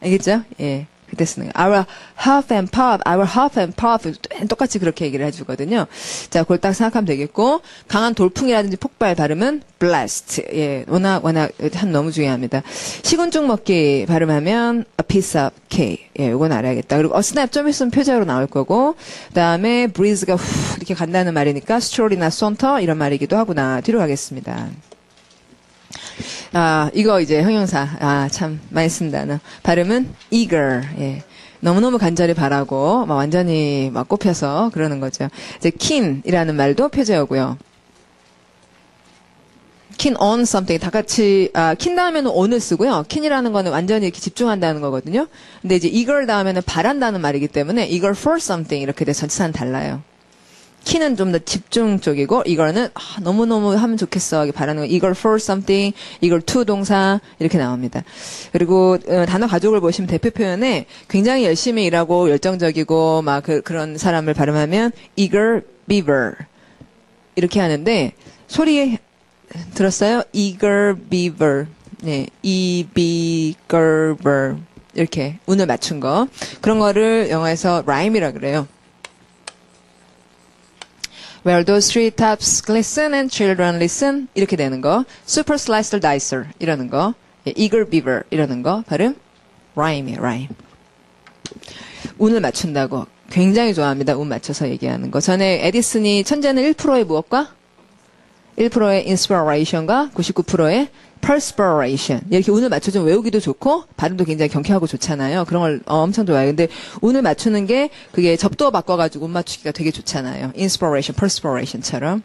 알겠죠? 예. 그때 쓰는 거. our huff and puff 똑같이 그렇게 얘기를 해주거든요. 자, 그걸 딱 생각하면 되겠고 강한 돌풍이라든지 폭발 발음은 blast. 예, 워낙 너무 중요합니다. 시군죽 먹기 발음하면 a piece of cake. 예, 요건 알아야겠다. 그리고 snap 좀 있으면 표제어로 나올 거고 그다음에 breeze가 후 이렇게 간다는 말이니까 stroll이나 saunter 이런 말이기도 하구나. 뒤로 가겠습니다. 이거 이제 형용사. 참 많이 쓴다. 발음은 eager. 예. 너무너무 간절히 바라고 완전히 꼽혀서 그러는 거죠. 이제 keen이라는 말도 표제어고요. keen on something 다 같이 keen 다음에는 on을 쓰고요. keen이라는 거는 완전히 이렇게 집중한다는 거거든요. 근데 이제 eager 다음에는 바란다는 말이기 때문에 eager for something 이렇게 돼서 전치사는 달라요. 키는 좀 더 집중 쪽이고 이거는 너무너무 하면 좋겠어 바라는 거 eager for something, eager to 동사 이렇게 나옵니다. 그리고 단어 가족을 보시면 대표 표현에 굉장히 열심히 일하고 열정적이고 막 그런 사람을 발음하면 eager beaver 이렇게 하는데 소리 들었어요? eager beaver. 네, eager beaver 이렇게 운을 맞춘 거 그런 거를 영어에서 rhyme이라 그래요. Where those treetops glisten and children listen 이렇게 되는 거. Super slicer dicer 이러는 거. Eager beaver 이러는 거. 발음 rhyme이에요. rhyme. 운을 맞춘다고 굉장히 좋아합니다. 운 맞춰서 얘기하는 거. 전에 에디슨이 천재는 1%의 무엇과 1%의 inspiration과 99%의 perspiration 이렇게 운을 맞춰주면 외우기도 좋고 발음도 굉장히 경쾌하고 좋잖아요. 그런 걸 엄청 좋아해요. 근데 운을 맞추는 게 그게 접두어 바꿔가지고 운 맞추기가 되게 좋잖아요. inspiration, perspiration처럼.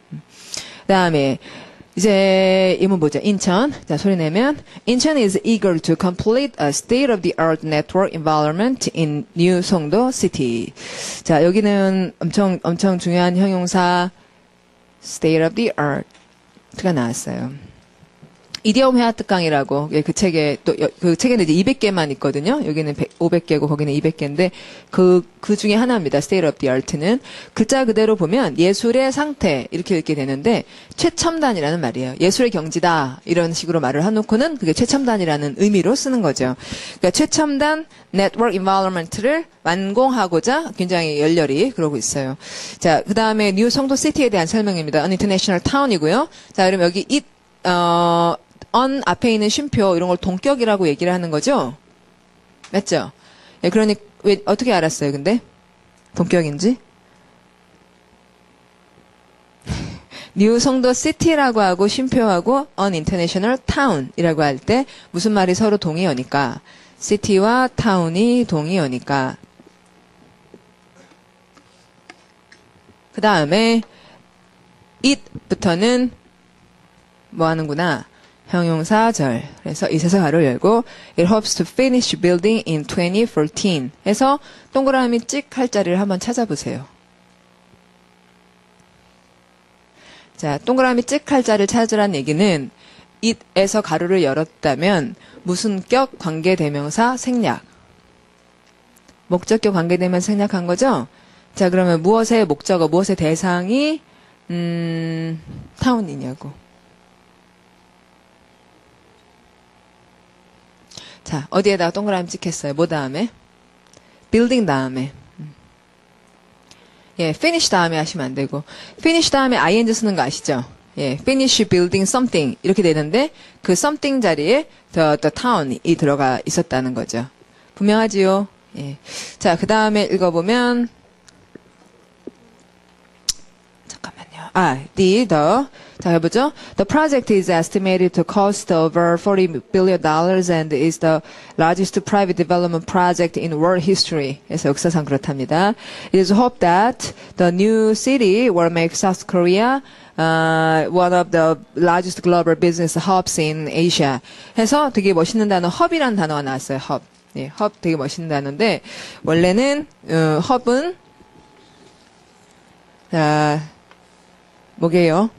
그다음에 이제 이문 보자. 인천. 자, 소리 내면 인천 is eager to complete a state-of-the-art network environment in New Songdo City. 자, 여기는 엄청 중요한 형용사 state-of-the-art가 나왔어요. 이디엄 회화 특강이라고 그 책에 또 그 책에는 이제 200개만 있거든요. 여기는 500개고 거기는 200개인데 그 중에 하나입니다. State of the Art는 글자 그대로 보면 예술의 상태 이렇게 읽게 되는데 최첨단이라는 말이에요. 예술의 경지다 이런 식으로 말을 해놓고는 그게 최첨단이라는 의미로 쓰는 거죠. 그러니까 최첨단 네트워크 인바이러먼트를 완공하고자 굉장히 열렬히 그러고 있어요. 자, 그 다음에 뉴 성도 시티에 대한 설명입니다. An international town이고요. 자, 그럼 여기 on 앞에 있는 쉼표 이런 걸 동격이라고 얘기를 하는 거죠? 맞죠? 예, 그러니 왜 어떻게 알았어요? 근데 동격인지? 뉴 송도 city라고 하고 쉼표하고 an international town이라고 할 때 무슨 말이 서로 동의어니까 city와 town이 동의어니까 그 다음에 it부터는 뭐 하는구나 형용사절. 그래서 이세서 가로 열고 it hopes to finish building in 2014 해서 동그라미 찍 할 자리를 한번 찾아보세요. 자, 동그라미 찍 할 자리를 찾으란 얘기는 it에서 가로를 열었다면 무슨 격 관계대명사 생략. 목적격 관계대명사 생략한 거죠? 자, 그러면 무엇의 목적어, 무엇의 대상이 타운이냐고. 자, 어디에다가 동그라미 찍혔어요? 뭐 다음에? building 다음에. 예, finish 다음에 하시면 안 되고. finish 다음에 ing 쓰는 거 아시죠? 예, finish building something. 이렇게 되는데, 그 something 자리에 the town이 들어가 있었다는 거죠. 분명하지요? 예. 자, 그 다음에 읽어보면, 자, 해보죠. The project is estimated to cost over $40 billion and is the largest private development project in world history. 그래서 역사상 그렇답니다. It is hoped that the new city will make South Korea one of the largest global business hubs in Asia. 해서 되게 멋있는 단어, hub이라는 단어가 나왔어요. hub. 예, hub 되게 멋있는 단어인데 원래는 hub은 뭐게요?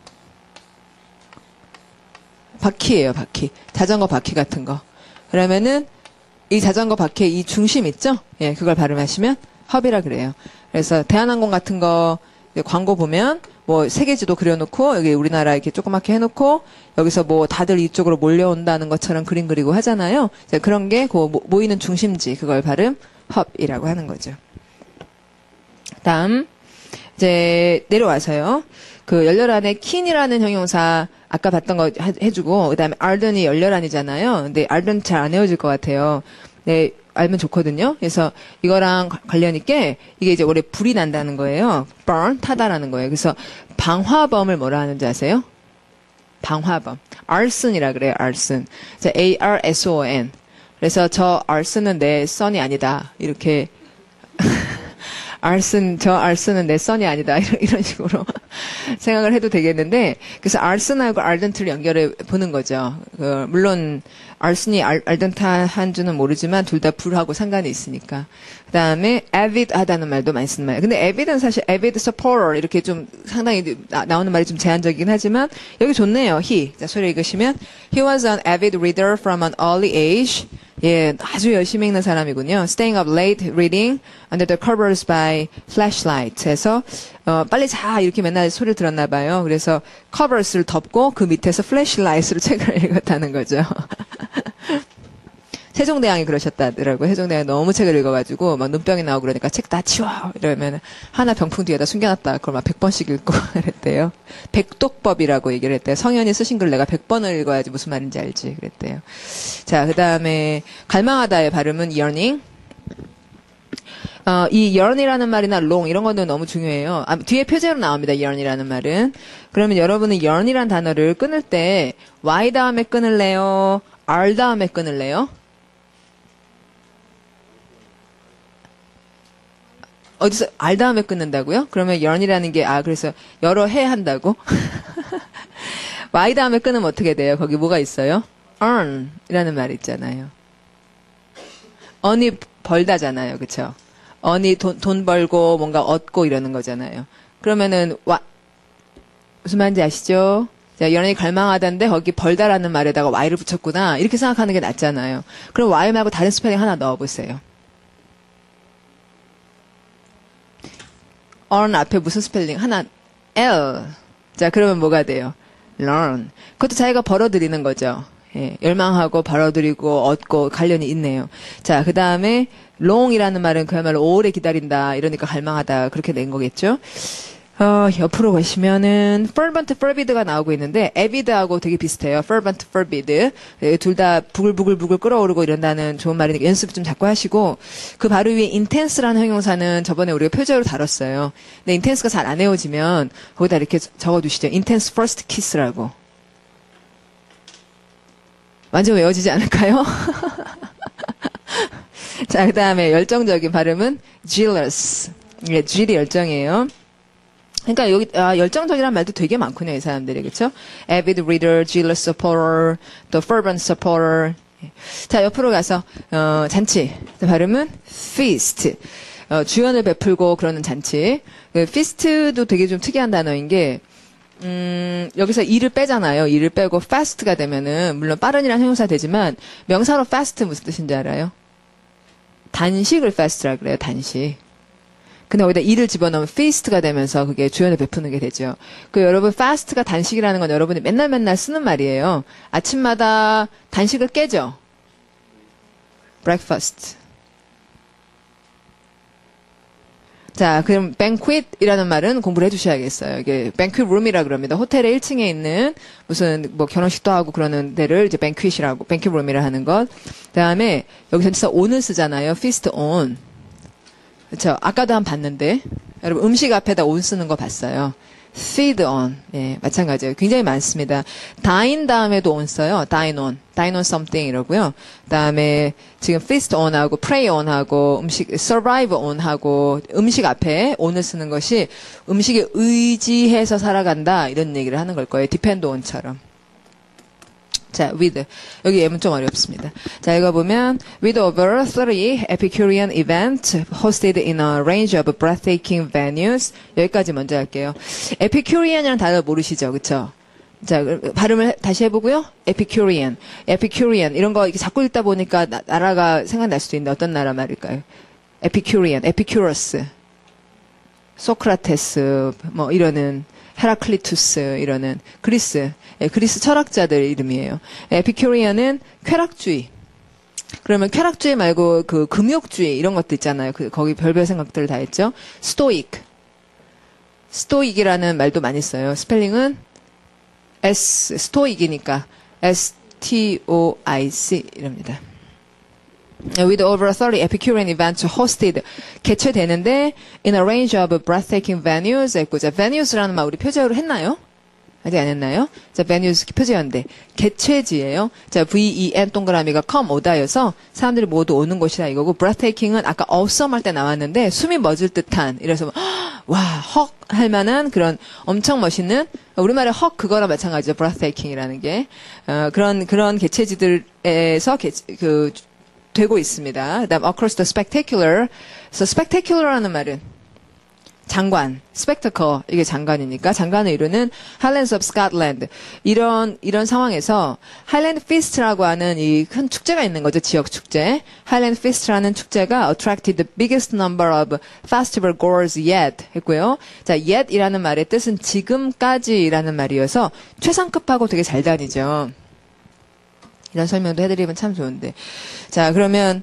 바퀴예요, 바퀴. 자전거 바퀴 같은 거. 그러면은 이 자전거 바퀴의 이 중심 있죠? 예, 그걸 발음하시면 헙이라 그래요. 그래서 대한항공 같은 거 광고 보면 뭐 세계지도 그려놓고 여기 우리나라 이렇게 조그맣게 해놓고 여기서 뭐 다들 이쪽으로 몰려온다는 것처럼 그림 그리고 하잖아요. 그런 게 그 모이는 중심지 그걸 발음 헙이라고 하는 거죠. 다음 이제 내려와서요. 그 열렬한의 킨이라는 형용사 아까 봤던 거 해주고 그다음에 ardent이 열렬한이잖아요. 근데 ardent 잘 안 외워질 것 같아요. 네, 알면 좋거든요. 그래서 이거랑 관련 있게 이게 이제 원래 불이 난다는 거예요. burn 타다라는 거예요. 그래서 방화범을 뭐라 하는지 아세요? 방화범. arson이라 그래요. arson. A-R-S-O-N. 그래서 저 arson은 내 son이 아니다. 이렇게 저 arson은 내 son이 아니다. 이런 식으로 생각을 해도 되겠는데, 그래서 arson하고 ardent를 연결해 보는 거죠. 물론 arson이 ardent한 줄은 모르지만 둘 다 불하고 상관이 있으니까. 그 다음에 avid 하다는 말도 많이 쓰는 말이에요. 근데 avid은 사실 avid supporter 이렇게 좀 상당히 나오는 말이 좀 제한적이긴 하지만 여기 좋네요. 자, 소리 읽으시면 he was an avid reader from an early age. 예, 아주 열심히 읽는 사람이군요. Staying up late reading under the covers by flashlight. 해서 빨리 자 이렇게 맨날 소리를 들었나 봐요. 그래서 covers를 덮고 그 밑에서 flashlight으로 책을 읽었다는 거죠. 세종대왕이 그러셨다더라고요. 세종대왕이 너무 책을 읽어가지고 막 눈병이 나오고 그러니까 책 다 치워 이러면 하나 병풍 뒤에다 숨겨놨다. 그걸 막 100번씩 읽고 그랬대요. 백독법이라고 얘기를 했대요. 성현이 쓰신 글 내가 100번을 읽어야지 무슨 말인지 알지 그랬대요. 자, 그 다음에 갈망하다의 발음은 yearning. 이 yearn이라는 말이나 long 이런 거는 너무 중요해요. 뒤에 표제로 나옵니다. yearn이라는 말은. 그러면 여러분은 yearn이라는 단어를 끊을 때 y 다음에 끊을래요? r 다음에 끊을래요? 어디서 r 다음에 끊는다고요? 그러면 yearn이라는 게 그래서 여러 해 한다고? y 다음에 끊으면 어떻게 돼요? 거기 뭐가 있어요? earn이라는 말이 있잖아요. earn이 벌다잖아요. 그쵸? earn이 돈 벌고 뭔가 얻고 이러는 거잖아요. 그러면은 무슨 말인지 아시죠? 자, yearn이 갈망하다인데 거기 벌다라는 말에다가 y를 붙였구나. 이렇게 생각하는 게 낫잖아요. 그럼 y 말고 다른 스펠링 하나 넣어보세요. earn 앞에 무슨 스펠링? 하나 L. 자, 그러면 뭐가 돼요? learn. 그것도 자기가 벌어들이는 거죠. 예, 열망하고 벌어들이고 얻고 관련이 있네요. 자, 그 다음에 long이라는 말은 그야말로 오래 기다린다. 이러니까 갈망하다. 그렇게 된 거겠죠. 옆으로 가시면은 fervent, fervid가 나오고 있는데 avid하고 되게 비슷해요. fervent, fervid. 둘 다 부글부글부글 끓어오르고 이런다는 좋은 말이니까 연습 좀 자꾸 하시고 그 바로 위에 intense라는 형용사는 저번에 우리가 표제로 다뤘어요. 근데 intense가 잘 안 외워지면 거기다 이렇게 적어두시죠. intense first kiss라고. 완전 외워지지 않을까요? 자, 그 다음에 열정적인 발음은 jealous. 예, G이 열정이에요. 그러니까 여기 열정적이라는 말도 되게 많군요, 이 사람들이. 그렇죠? avid reader, jealous supporter, 또 fervent supporter. 자, 옆으로 가서 잔치. 발음은 feast. 주연을 베풀고 그러는 잔치. feast도 되게 좀 특이한 단어인 게 여기서 이를 빼잖아요. 이를 빼고 fast가 되면은 물론 빠른이라는 형용사 되지만 명사로 fast 무슨 뜻인지 알아요? 단식을 fast라 그래요. 단식. 근데 거기다 이를 집어넣으면 feast가 되면서 그게 주연을 베푸는 게 되죠. 그 여러분 fast가 단식이라는 건 여러분이 맨날 쓰는 말이에요. 아침마다 단식을 깨죠. breakfast. 자, 그럼 banquet이라는 말은 공부를 해주셔야겠어요. 이게 banquet room이라 그럽니다. 호텔의 1층에 있는 무슨 뭐 결혼식도 하고 그러는 데를 이제 banquet이라고 banquet room이라 하는 것. 그다음에 여기서 진짜 on을 쓰잖아요. feast on. 그렇죠. 아까도 한 봤는데 여러분 음식 앞에다 on 쓰는 거 봤어요. feed on. 예, 마찬가지예요. 굉장히 많습니다. dine 다음에도 on 써요. dine on something 이러고요. 그다음에 지금 feast on 하고 pray on 하고 음식 survive on 하고 음식 앞에 on을 쓰는 것이 음식에 의지해서 살아간다 이런 얘기를 하는 걸 거예요. depend on처럼. 자, with. 여기 예문 좀 어렵습니다. 자, 이거 보면, with over 30 Epicurean events hosted in a range of breathtaking venues. 여기까지 먼저 할게요. Epicurean이라는 단어 모르시죠? 그쵸? 자, 발음을 다시 해보고요. Epicurean. Epicurean. 이런 거 이렇게 자꾸 읽다 보니까 나라가 생각날 수도 있는데 어떤 나라 말일까요? Epicurean. Epicurus. 소크라테스. 뭐, 이러는. 헤라클리투스 이러는 그리스 그리스 철학자들 이름이에요. 에피큐리안은 쾌락주의. 그러면 쾌락주의 말고 그 금욕주의 이런 것도 있잖아요. 거기 별별 생각들을 다 했죠. 스토익이라는 말도 많이 써요. 스펠링은 스토익이니까 STOIC 이랍니다. With over 30 Epicurean events hosted 개최되는데 in a range of breathtaking venues 했고 자 venues라는 말 우리 표제어로 했나요? 아직 안 했나요? 자 venues 표제어인데 개최지예요. 자 VEN 동그라미가 come 오다여서 사람들이 모두 오는 곳이다 이거고 breathtaking은 아까 awesome 할 때 나왔는데 숨이 멎을 듯한 이래서 와 헉 할 만한 그런 엄청 멋있는 우리말에 헉 그거랑 마찬가지죠. breathtaking이라는 게 그런 개최지들에서 되고 있습니다. 그다음 across the spectacular. 그래서 spectacular라는 말은 장관, spectacle 이게 장관이니까 장관을 이루는 Highlands of Scotland 이런 상황에서 Highland Feast라고 하는 이 큰 축제가 있는 거죠. 지역 축제. Highland Feast라는 축제가 attracted the biggest number of festival goers yet 했고요. 자, yet이라는 말의 뜻은 지금까지라는 말이어서 최상급하고 되게 잘 다니죠. 이런 설명도 해드리면 참 좋은데. 자, 그러면,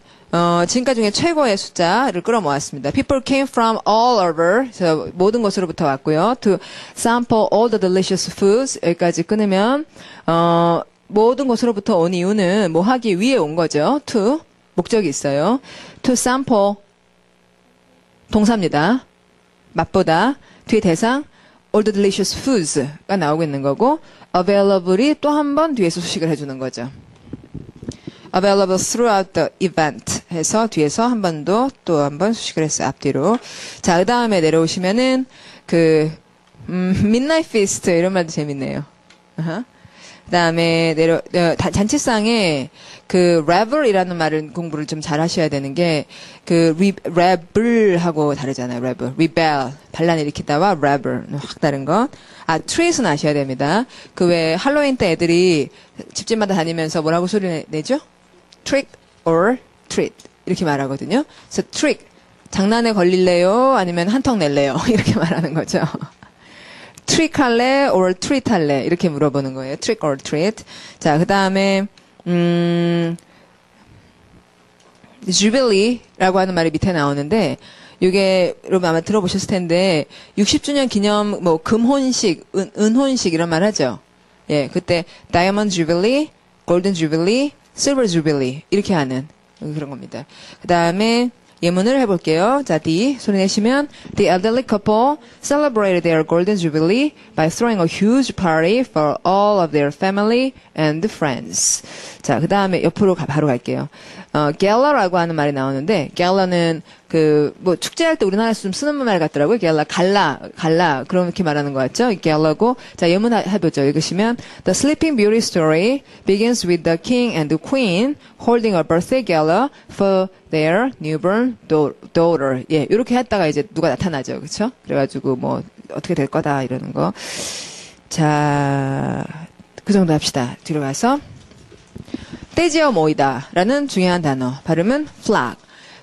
지금까지 중에 최고의 숫자를 끌어모았습니다. People came from all over. 그래서 모든 곳으로부터 왔고요. To sample all the delicious foods. 여기까지 끊으면, 모든 곳으로부터 온 이유는 뭐 하기 위해 온 거죠. To. 목적이 있어요. To sample. 동사입니다. 맛보다. 뒤에 대상. all the delicious foods가 나오고 있는 거고, available이 또 한 번 뒤에서 수식을 해주는 거죠. available throughout the event 해서 뒤에서 한 번 더 또 한 번 수식을 했어요. 앞뒤로. 자, 그 다음에 내려오시면은 midnight feast 이런 말도 재밌네요. 그 다음에 잔치상에 revel이라는 말을 공부를 좀 잘 하셔야 되는 게 rebel하고 다르잖아요. rebel 반란 일으키다와 rebel 확 다른 것. treat은 아셔야 됩니다. 왜 할로윈 때 애들이 집집마다 다니면서 뭐라고 소리 내죠? trick or treat 이렇게 말하거든요. 그래서 trick 장난에 걸릴래요? 아니면 한턱 낼래요? 이렇게 말하는 거죠. trick 할래? or treat 할래? 이렇게 물어보는 거예요. trick or treat. 자, 그 다음에 jubilee라고 하는 말이 밑에 나오는데 요게 여러분 아마 들어보셨을 텐데 60주년 기념 뭐 금혼식, 은혼식 이런 말 하죠. 예, 그때 다이아몬드 주빌리, 골든 주빌리, 실버 주빌리 이렇게 하는 그런 겁니다. 그다음에 예문을 해볼게요. 자, D 소리 내시면 The elderly couple celebrated their golden jubilee by throwing a huge party for all of their family and friends. 자, 그 다음에 옆으로 바로 갈게요. 갤러라고 하는 말이 나오는데 갤러는 뭐 축제할 때 우리나라에서 좀 쓰는 말 같더라고요. 갤러, 갈라 그렇게 말하는 것 같죠? 갤러고 자, 예문 해보죠. 읽으시면 The Sleeping Beauty story begins with the king and the queen holding a birthday gala for their newborn daughter. 예, 이렇게 했다가 이제 누가 나타나죠. 그렇죠? 그래가지고 뭐 어떻게 될 거다 이러는 거. 자, 그 정도 합시다. 뒤로 가서 떼지어 모이다라는 중요한 단어. 발음은 flag.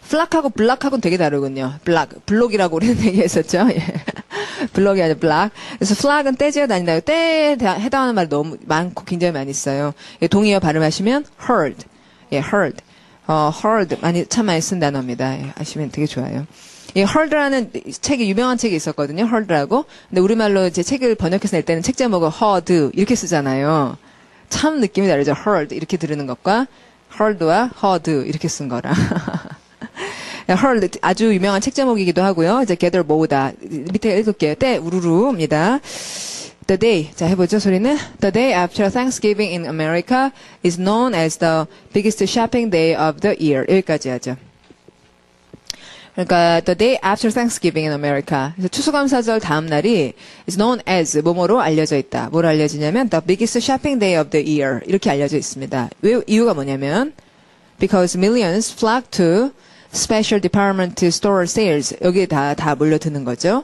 플락하고 블락하고는 되게 다르군요. 블록이라고 우리는 얘기했었죠. 예. 블록이 아니라 블락. 그래서 플락은 떼지어 다닌다. 때에 해당하는 말이 너무 많고 굉장히 많이 있어요. 예, 동의어 발음하시면 heard. 예, heard. heard 참 많이 쓴 단어입니다. 예, 아시면 되게 좋아요. 이 heard라는 책이 유명한 책이 있었거든요. heard라고. 근데 우리말로 이제 책을 번역해서 낼 때는 책 제목을 heard 이렇게 쓰잖아요. 참 느낌이 다르죠. heard 이렇게 들으는 것과 heard와 heard 이렇게 쓴 거랑. heard 아주 유명한 책 제목이기도 하고요. 이제 gather 모으다. 밑에 읽을게요. 때 우르르입니다. The day, 자 해보죠 소리는. The day after Thanksgiving in America is known as the biggest shopping day of the year. 여기까지 하죠. 그러니까 the day after Thanksgiving in America. 그래서 추수감사절 다음 날이 is known as 뭐뭐로 알려져 있다. 뭐로 알려지냐면 the biggest shopping day of the year. 이렇게 알려져 있습니다. 왜 이유가 뭐냐면 because millions flock to special department store sales. 여기에 다 몰려드는 거죠.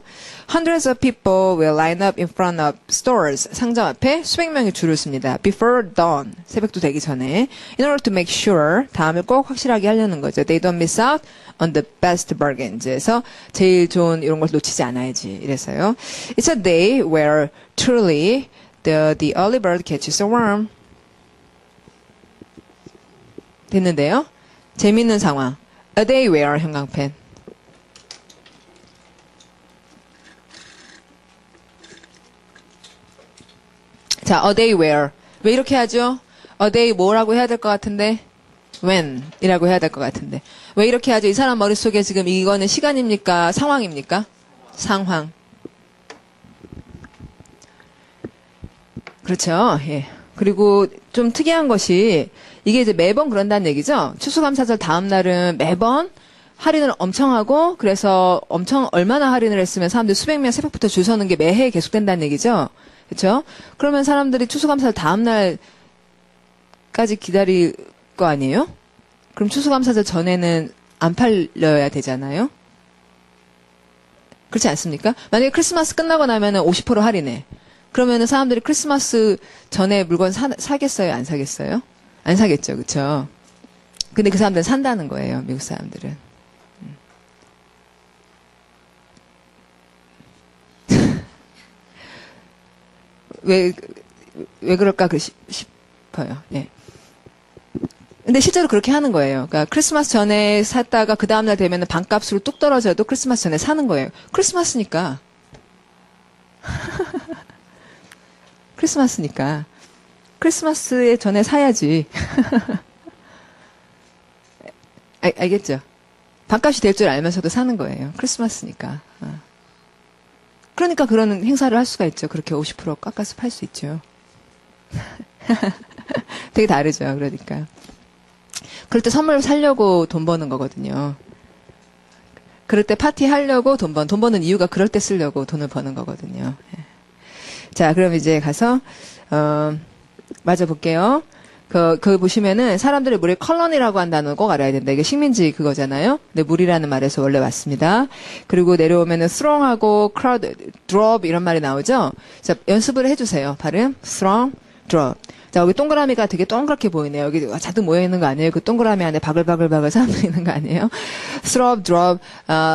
Hundreds of people will line up in front of stores. 상점 앞에 수백 명이 줄을 씁니다. Before dawn. 새벽도 되기 전에. In order to make sure. 다음을 꼭 확실하게 하려는 거죠. They don't miss out on the best bargains. 그래서 제일 좋은 이런 걸 놓치지 않아야지. 이래서요. It's a day where truly the early bird catches a worm. 됐는데요. 재밌는 상황. A day where 형광펜. 자, a day where. 왜 이렇게 하죠? A day 뭐라고 해야 될 것 같은데? when 이라고 해야 될 것 같은데. 왜 이렇게 하죠? 이 사람 머릿속에 지금 이거는 시간입니까? 상황입니까? 상황. 그렇죠. 예. 그리고 좀 특이한 것이 이게 이제 매번 그런다는 얘기죠. 추수감사절 다음 날은 매번 할인을 엄청 하고 그래서 얼마나 할인을 했으면 사람들이 수백 명 새벽부터 줄 서는 게 매해 계속된다는 얘기죠. 그렇죠? 그러면 사람들이 추수감사절 다음 날까지 기다릴 거 아니에요? 그럼 추수감사절 전에는 안 팔려야 되잖아요. 그렇지 않습니까? 만약에 크리스마스 끝나고 나면은 50% 할인해. 그러면은 사람들이 크리스마스 전에 물건 사겠어요? 안 사겠어요? 안 사겠죠. 그렇죠? 근데 그 사람들은 산다는 거예요. 미국 사람들은. 왜 그럴까 싶어요. 예. 근데 실제로 그렇게 하는 거예요. 그러니까 크리스마스 전에 샀다가 그 다음날 되면 반값으로 뚝 떨어져도 크리스마스 전에 사는 거예요. 크리스마스니까. 크리스마스니까. 크리스마스에 전에 사야지. 알겠죠? 반값이 될 줄 알면서도 사는 거예요. 크리스마스니까. 그러니까 그런 행사를 할 수가 있죠. 그렇게 50% 깎아서 팔 수 있죠. 되게 다르죠. 그러니까. 그럴 때 선물 사려고 돈 버는 거거든요. 그럴 때 파티 하려고 돈 버는 이유가 그럴 때 쓰려고 돈을 버는 거거든요. 자, 그럼 이제 가서 맞아 볼게요. 그 보시면은 사람들이 물에 컬런이라고 한다는 거 꼭 알아야 된다. 이게 식민지 그거잖아요. 근데 물이라는 말에서 원래 왔습니다. 그리고 내려오면은 throng하고 crowd, drop 이런 말이 나오죠. 자, 연습을 해주세요. 발음 throng, drop. 자, 여기 동그라미가 되게 동그랗게 보이네요. 여기 잔뜩 모여있는 거 아니에요? 그 동그라미 안에 바글바글바글 사람들이 있는 거 아니에요? throb, drop,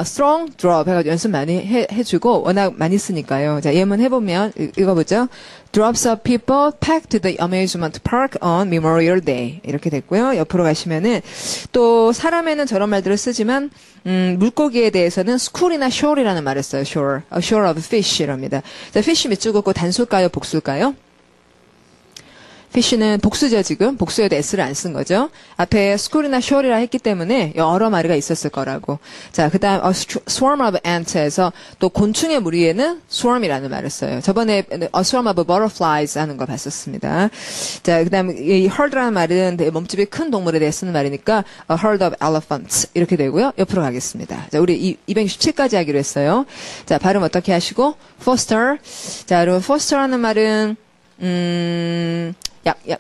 strong, drop 해가지고 연습 많이 해주고, 워낙 많이 쓰니까요. 자, 예문 해보면, 읽어보죠. Drops of people packed the amusement park on Memorial Day. 이렇게 됐고요. 옆으로 가시면은, 또, 사람에는 저런 말들을 쓰지만, 물고기에 대해서는 school이나 shore이라는 말을 써요. shore. A shore of fish 이랍니다. 자, fish 밑줄 긋고 단수일까요? 복수일까요? fish는 복수죠, 지금. 복수에도 s를 안 쓴 거죠. 앞에 school이나 shore이라 했기 때문에 여러 마리가 있었을 거라고. 자, 그 다음, swarm of ants에서 또 곤충의 무리에는 swarm이라는 말을 써요. 저번에 a swarm of butterflies 하는 거 봤었습니다. 자, 그 다음, 이 herd라는 말은 몸집이 큰 동물에 대해 쓰는 말이니까 a herd of elephants 이렇게 되고요. 옆으로 가겠습니다. 자, 우리 267까지 하기로 했어요. 자, 발음 어떻게 하시고, foster. 자, 여러분, foster라는 말은,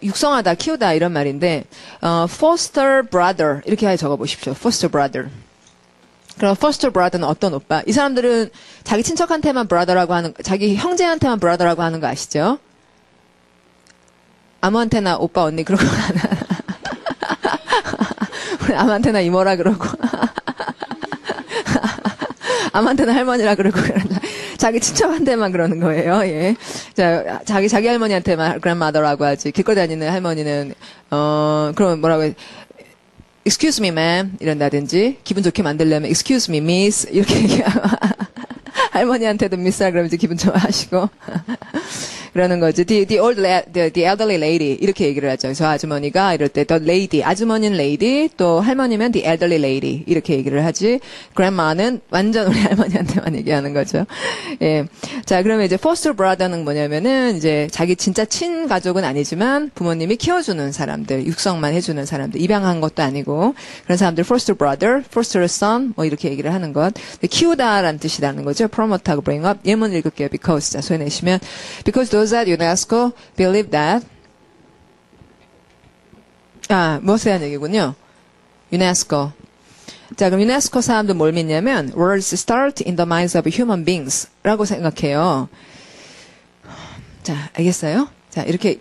육성하다, 키우다 이런 말인데 foster brother 이렇게 적어보십시오. foster brother. 그럼 foster brother는 어떤 오빠? 이 사람들은 자기 친척한테만 brother라고 하는, 자기 형제한테만 brother라고 하는 거 아시죠? 아무한테나 오빠 언니 그러고 아무한테나 이모라 그러고 아무한테나 할머니라 그러고 자기 친척한테만 그러는 거예요. 예. 자, 자기 할머니한테만 grandmother라고 하지. 길거리 다니는 할머니는 그러면 뭐라고 해? Excuse me, ma'am 이런다든지 기분 좋게 만들려면 Excuse me, miss 이렇게 얘기하고 할머니한테도 miss라 그러면 이제 기분 좋아하시고 그러는 거지. The elderly lady 이렇게 얘기를 하죠. 저 아주머니가 이럴 때 the lady, 아주머니는 lady, 또 할머니면 the elderly lady 이렇게 얘기를 하지. grandma는 완전 우리 할머니한테만 얘기하는 거죠. 예. 자, 그러면 이제 foster brother는 뭐냐면은 이제 자기 진짜 친가족은 아니지만 부모님이 키워주는 사람들, 육성만 해주는 사람들, 입양한 것도 아니고 그런 사람들 foster brother, foster son 뭐 이렇게 얘기를 하는 것. 키우다라는 뜻이라는 거죠. promote하고 bring up. 예문 읽을게요. because 자, 소리 내시면 because those at UNESCO believe that 무엇에 대한 얘기군요. UNESCO. 자, 그럼 유네스코 사람들 뭘 믿냐면 words start in the minds of human beings 라고 생각해요. 자, 알겠어요? 자, 이렇게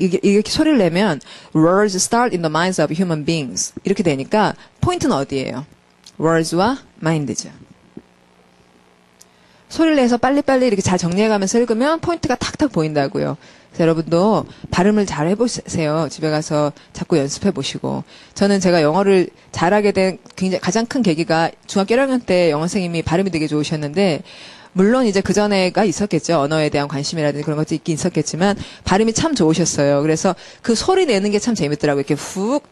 소리를 내면 words start in the minds of human beings 이렇게 되니까 포인트는 어디예요? words와 mind죠. 소리를 내서 빨리빨리 이렇게 잘 정리해가면서 읽으면 포인트가 탁탁 보인다고요. 그래서 여러분도 발음을 잘 해보세요. 집에 가서 자꾸 연습해보시고. 저는 제가 영어를 잘하게 된 굉장히 가장 큰 계기가 중학교 1학년 때 영어 선생님이 발음이 되게 좋으셨는데 물론 이제 그전에가 있었겠죠. 언어에 대한 관심이라든지 그런 것도 있긴 있었겠지만 발음이 참 좋으셨어요. 그래서 그 소리 내는 게 참 재밌더라고요. 이렇게 훅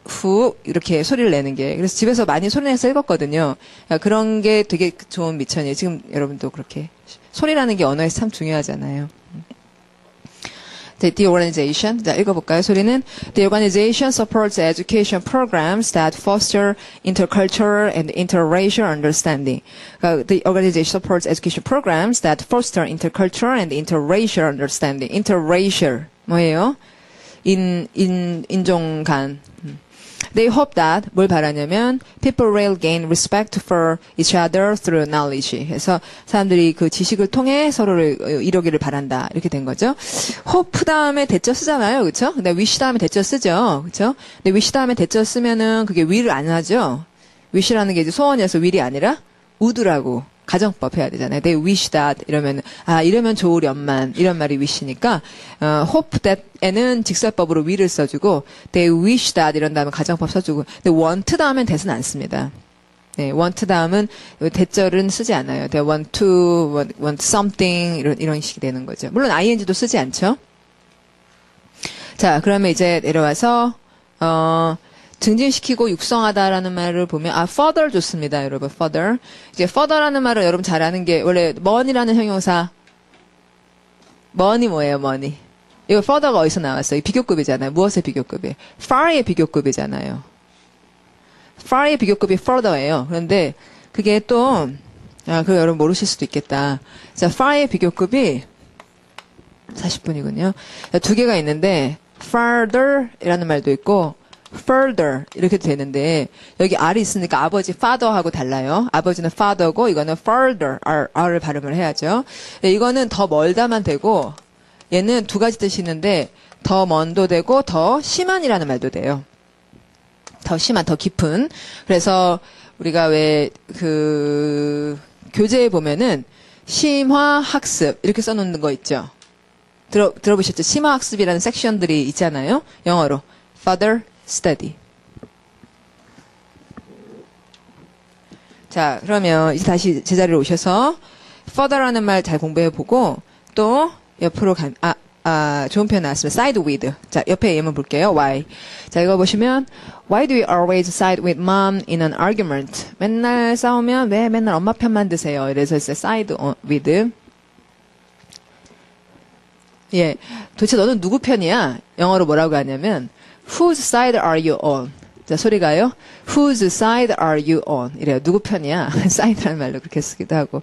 이렇게 소리를 내는 게. 그래서 집에서 많이 소리 내서 읽었거든요. 그런 게 되게 좋은 미천이에요. 지금 여러분도 그렇게. 소리라는 게 언어에서 참 중요하잖아요. The organization. 자, 읽어볼까요? 소리는 The organization supports education programs that foster intercultural and interracial understanding. 그러니까 the organization supports education programs that foster intercultural and interracial understanding. Interracial 뭐예요? 인종 간. They hope that 뭘 바라냐면 people will gain respect for each other through knowledge. 그래서 사람들이 그 지식을 통해 서로를 이루기를 바란다. 이렇게 된 거죠. hope 다음에 대절 쓰잖아요. 그렇죠? 근데 wish 다음에 대절 쓰죠. 그렇죠? 근데 wish 다음에 대절 쓰면은 그게 will을 안 하죠. wish라는 게 이제 소원이어서 will이 아니라 would라고 가정법 해야 되잖아요. They wish that 이러면 이러면 좋으련만 이런 말이 wish니까 hope that에는 직설법으로 will을 써주고 they wish that 이런 다음에 가정법 써주고 근데 want 다음엔 that은 안 씁니다. 네, want 다음은 대절은 쓰지 않아요. They want to, want something 이런 식이 되는 거죠. 물론 ing도 쓰지 않죠. 자, 그러면 이제 내려와서 증진시키고 육성하다라는 말을 보면 further 좋습니다, 여러분. further. 이제 further라는 말을 여러분 잘 아는 게 원래 money라는 형용사 money 뭐예요, money? 이거 further가 어디서 나왔어요? 비교급이잖아요. 무엇의 비교급이에요? far의 비교급이잖아요. far의 비교급이 further예요. 그런데 그게 또 그거 여러분 모르실 수도 있겠다. 자, far의 비교급이 40분이군요. 두 개가 있는데 farther이라는 말도 있고 further 이렇게 되는데 여기 R이 있으니까 아버지 father하고 달라요. 아버지는 father고 이거는 further R을 발음을 해야죠. 이거는 더 멀다만 되고 얘는 두 가지 뜻이 있는데 더 먼도 되고 더 심한이라는 말도 돼요. 더 심한, 더 깊은. 그래서 우리가 왜 그 교재에 보면은 심화학습 이렇게 써놓는 거 있죠. 들어보셨죠? 심화학습이라는 섹션들이 있잖아요. 영어로 further study. 자, 그러면 이제 다시 제자리로 오셔서 further라는 말 잘 공부해보고 또 옆으로 좋은 표현 나왔습니다. side with. 자, 옆에 예문 볼게요. why. 자, 이거 보시면 why do you always side with mom in an argument? 맨날 싸우면 왜 맨날 엄마 편만 드세요? 이래서 side with. 예, 도대체 너는 누구 편이야? 영어로 뭐라고 하냐면 whose side are you on? 자, 소리가요. Whose side are you on? 이래요. 누구 편이야? side라는 말로 그렇게 쓰기도 하고.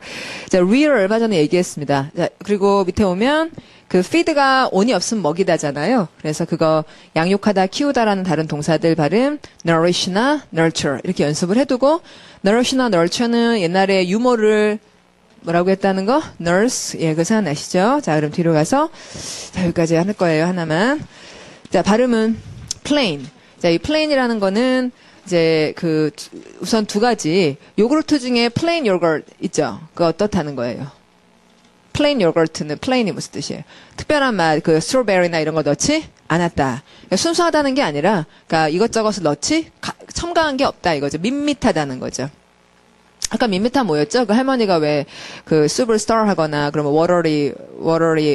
자, rear 얼마 전에 얘기했습니다. 자, 그리고 밑에 오면 그 feed가 on이 없으면 먹이다잖아요. 그래서 그거 양육하다, 키우다라는 다른 동사들 발음 nourish나 nurture 이렇게 연습을 해두고 nourish나 nurture는 옛날에 유모를 뭐라고 했다는 거? nurse. 예, 그거 생각나시죠? 자, 그럼 뒤로 가서 자, 여기까지 할 거예요. 하나만. 자, 발음은 plain. 자, 이 plain이라는 거는 이제 그 우선 두 가지 요구르트 중에 plain yogurt 있죠. 그거 어떻다는 거예요. plain yogurt는 plain이 무슨 뜻이에요? 특별한 맛, 그 스트로베리나 이런 거 넣지 않았다. 그러니까 순수하다는 게 아니라, 그러니까 이것저것을 넣지 첨가한 게 없다 이거죠. 밋밋하다는 거죠. 아까 밋밋한 뭐였죠? 그 할머니가 왜 그 숲을 stir 하거나 그러면 watery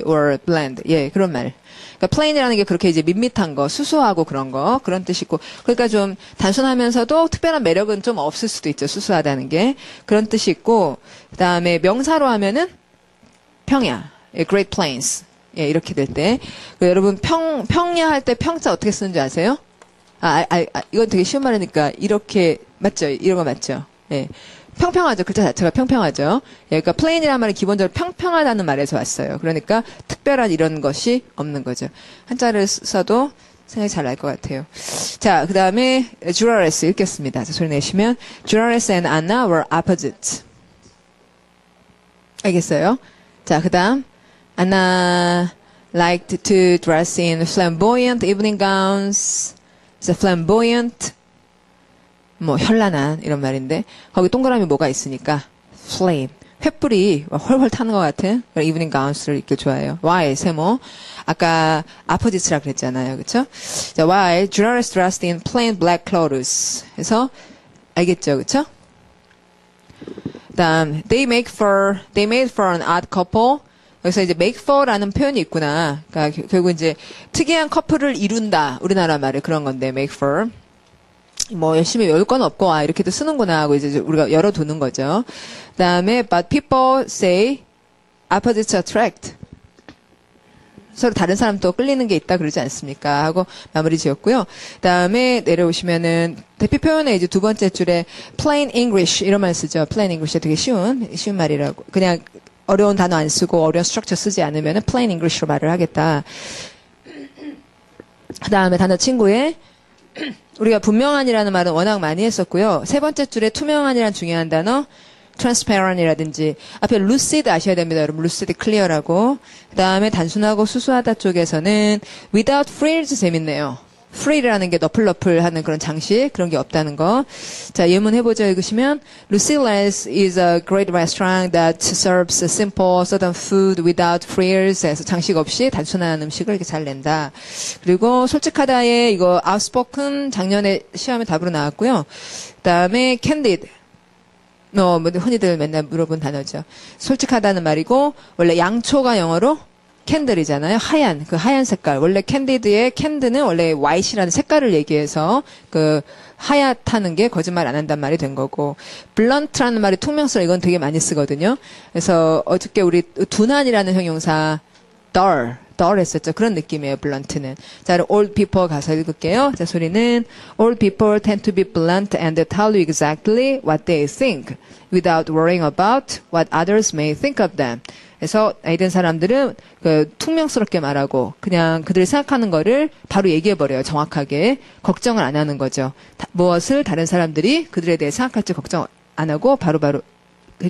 or bland. 예, 그런 말. 그러니까 plain이라는 게 그렇게 이제 밋밋한 거, 수수하고 그런 거, 그런 뜻이고. 그러니까 좀 단순하면서도 특별한 매력은 좀 없을 수도 있죠. 수수하다는 게. 그런 뜻이 있고, 그 다음에 명사로 하면은 평야. 예, Great Plains. 예, 이렇게 될 때. 여러분 평야 할 때 평자 어떻게 쓰는지 아세요? 이건 되게 쉬운 말이니까 이렇게 맞죠? 이런 거 맞죠? 예. 평평하죠. 글자 자체가 평평하죠. 예, 그러니까 plain이라는 말은 기본적으로 평평하다는 말에서 왔어요. 그러니까 특별한 이런 것이 없는 거죠. 한자를 써도 생각이 잘 날 것 같아요. 자, 그 다음에 Juarez 읽겠습니다. 자, 소리 내시면 Juarez and Anna were opposite. 알겠어요? 자, 그 다음 Anna liked to dress in flamboyant evening gowns. 그래서 flamboyant 뭐 현란한 이런 말인데 거기 동그라미 뭐가 있으니까 flame 횃불이 훨훨 타는 것 같은 그런 evening gowns를 입기 좋아해요. Why 세모 아까 opposite라 그랬잖아요, 그렇죠? 자, why Juarez dressed in plain black clothes. 그래서 알겠죠, 그렇죠? 그다음 they made for an odd couple. 여기서 이제 make for라는 표현이 있구나. 그러니까 결국 이제 특이한 커플을 이룬다. 우리나라 말에 그런 건데 make for. 뭐 열심히 외울 건 없고 이렇게도 쓰는구나 하고 이제 우리가 열어두는 거죠. 그다음에 but people say opposites attract. 서로 다른 사람 또 끌리는 게 있다 그러지 않습니까? 하고 마무리 지었고요. 그다음에 내려오시면은 대표 표현에 이제 두 번째 줄에 plain English 이런 말 쓰죠. plain English 되게 쉬운 말이라고. 그냥 어려운 단어 안 쓰고 어려운 스트럭처 쓰지 않으면은 plain English로 말을 하겠다. 그다음에 단어 친구에 우리가 분명한이라는 말은 워낙 많이 했었고요. 세 번째 줄에 투명한이라는 중요한 단어 transparent이라든지 앞에 lucid 아셔야 됩니다. 여러분 lucid clear라고. 그다음에 단순하고 수수하다 쪽에서는 without frills 재밌네요. frill이라는 게 너플너플하는 그런 장식 그런 게 없다는 거. 자, 예문 해보죠. 읽으시면 Lucille's is a great restaurant that serves simple southern food without frills. 해서 장식 없이 단순한 음식을 이렇게 잘 낸다. 그리고 솔직하다에 이거 outspoken 작년에 시험에 답으로 나왔고요. 그다음에 candid. 뭐 흔히들 맨날 물어본 단어죠. 솔직하다는 말이고 원래 양초가 영어로 캔들이잖아요. 하얀, 그 하얀 색깔. 원래 캔디드의 캔드는 원래 white이라는 색깔을 얘기해서 그 하얗다는 게 거짓말 안 한단 말이 된 거고 blunt라는 말이 투명스러워 이건 되게 많이 쓰거든요. 그래서 어저께 우리 둔한이라는 형용사 dull 했었죠. 그런 느낌이에요. blunt는. 자, 그럼 old people 가서 읽을게요. 자, 소리는 old people tend to be blunt and tell you exactly what they think without worrying about what others may think of them. 그래서 나이 든 사람들은 그 퉁명스럽게 말하고 그냥 그들이 생각하는 거를 바로 얘기해버려요. 정확하게. 걱정을 안 하는 거죠. 무엇을 다른 사람들이 그들에 대해 생각할지 걱정 안 하고 바로바로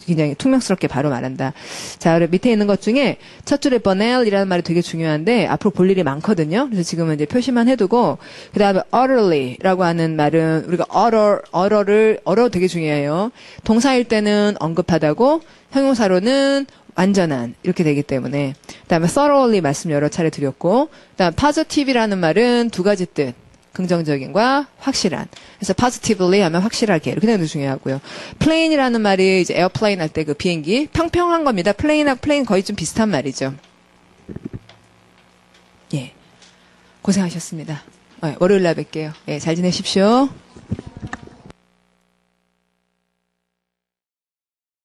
굉장히 퉁명스럽게 바로 말한다. 자, 그리고 밑에 있는 것 중에 첫 줄에 banal이라는 말이 되게 중요한데 앞으로 볼 일이 많거든요. 그래서 지금은 이제 표시만 해두고 그 다음에 utterly라고 하는 말은 우리가 utter 되게 중요해요. 동사일 때는 언급하다고 형용사로는 완전한 이렇게 되기 때문에 그다음에 thoroughly 말씀 여러 차례 드렸고 그다음 positive이라는 말은 두 가지 뜻. 긍정적인과 확실한. 그래서 positively 하면 확실하게 이렇게 되는 게 중요하고요. plane이라는 말이 이제 에어플레인 할 때 그 비행기 평평한 겁니다. plane하고 plane 거의 좀 비슷한 말이죠. 예, 고생하셨습니다. 월요일 날 뵐게요. 예, 잘 지내십시오.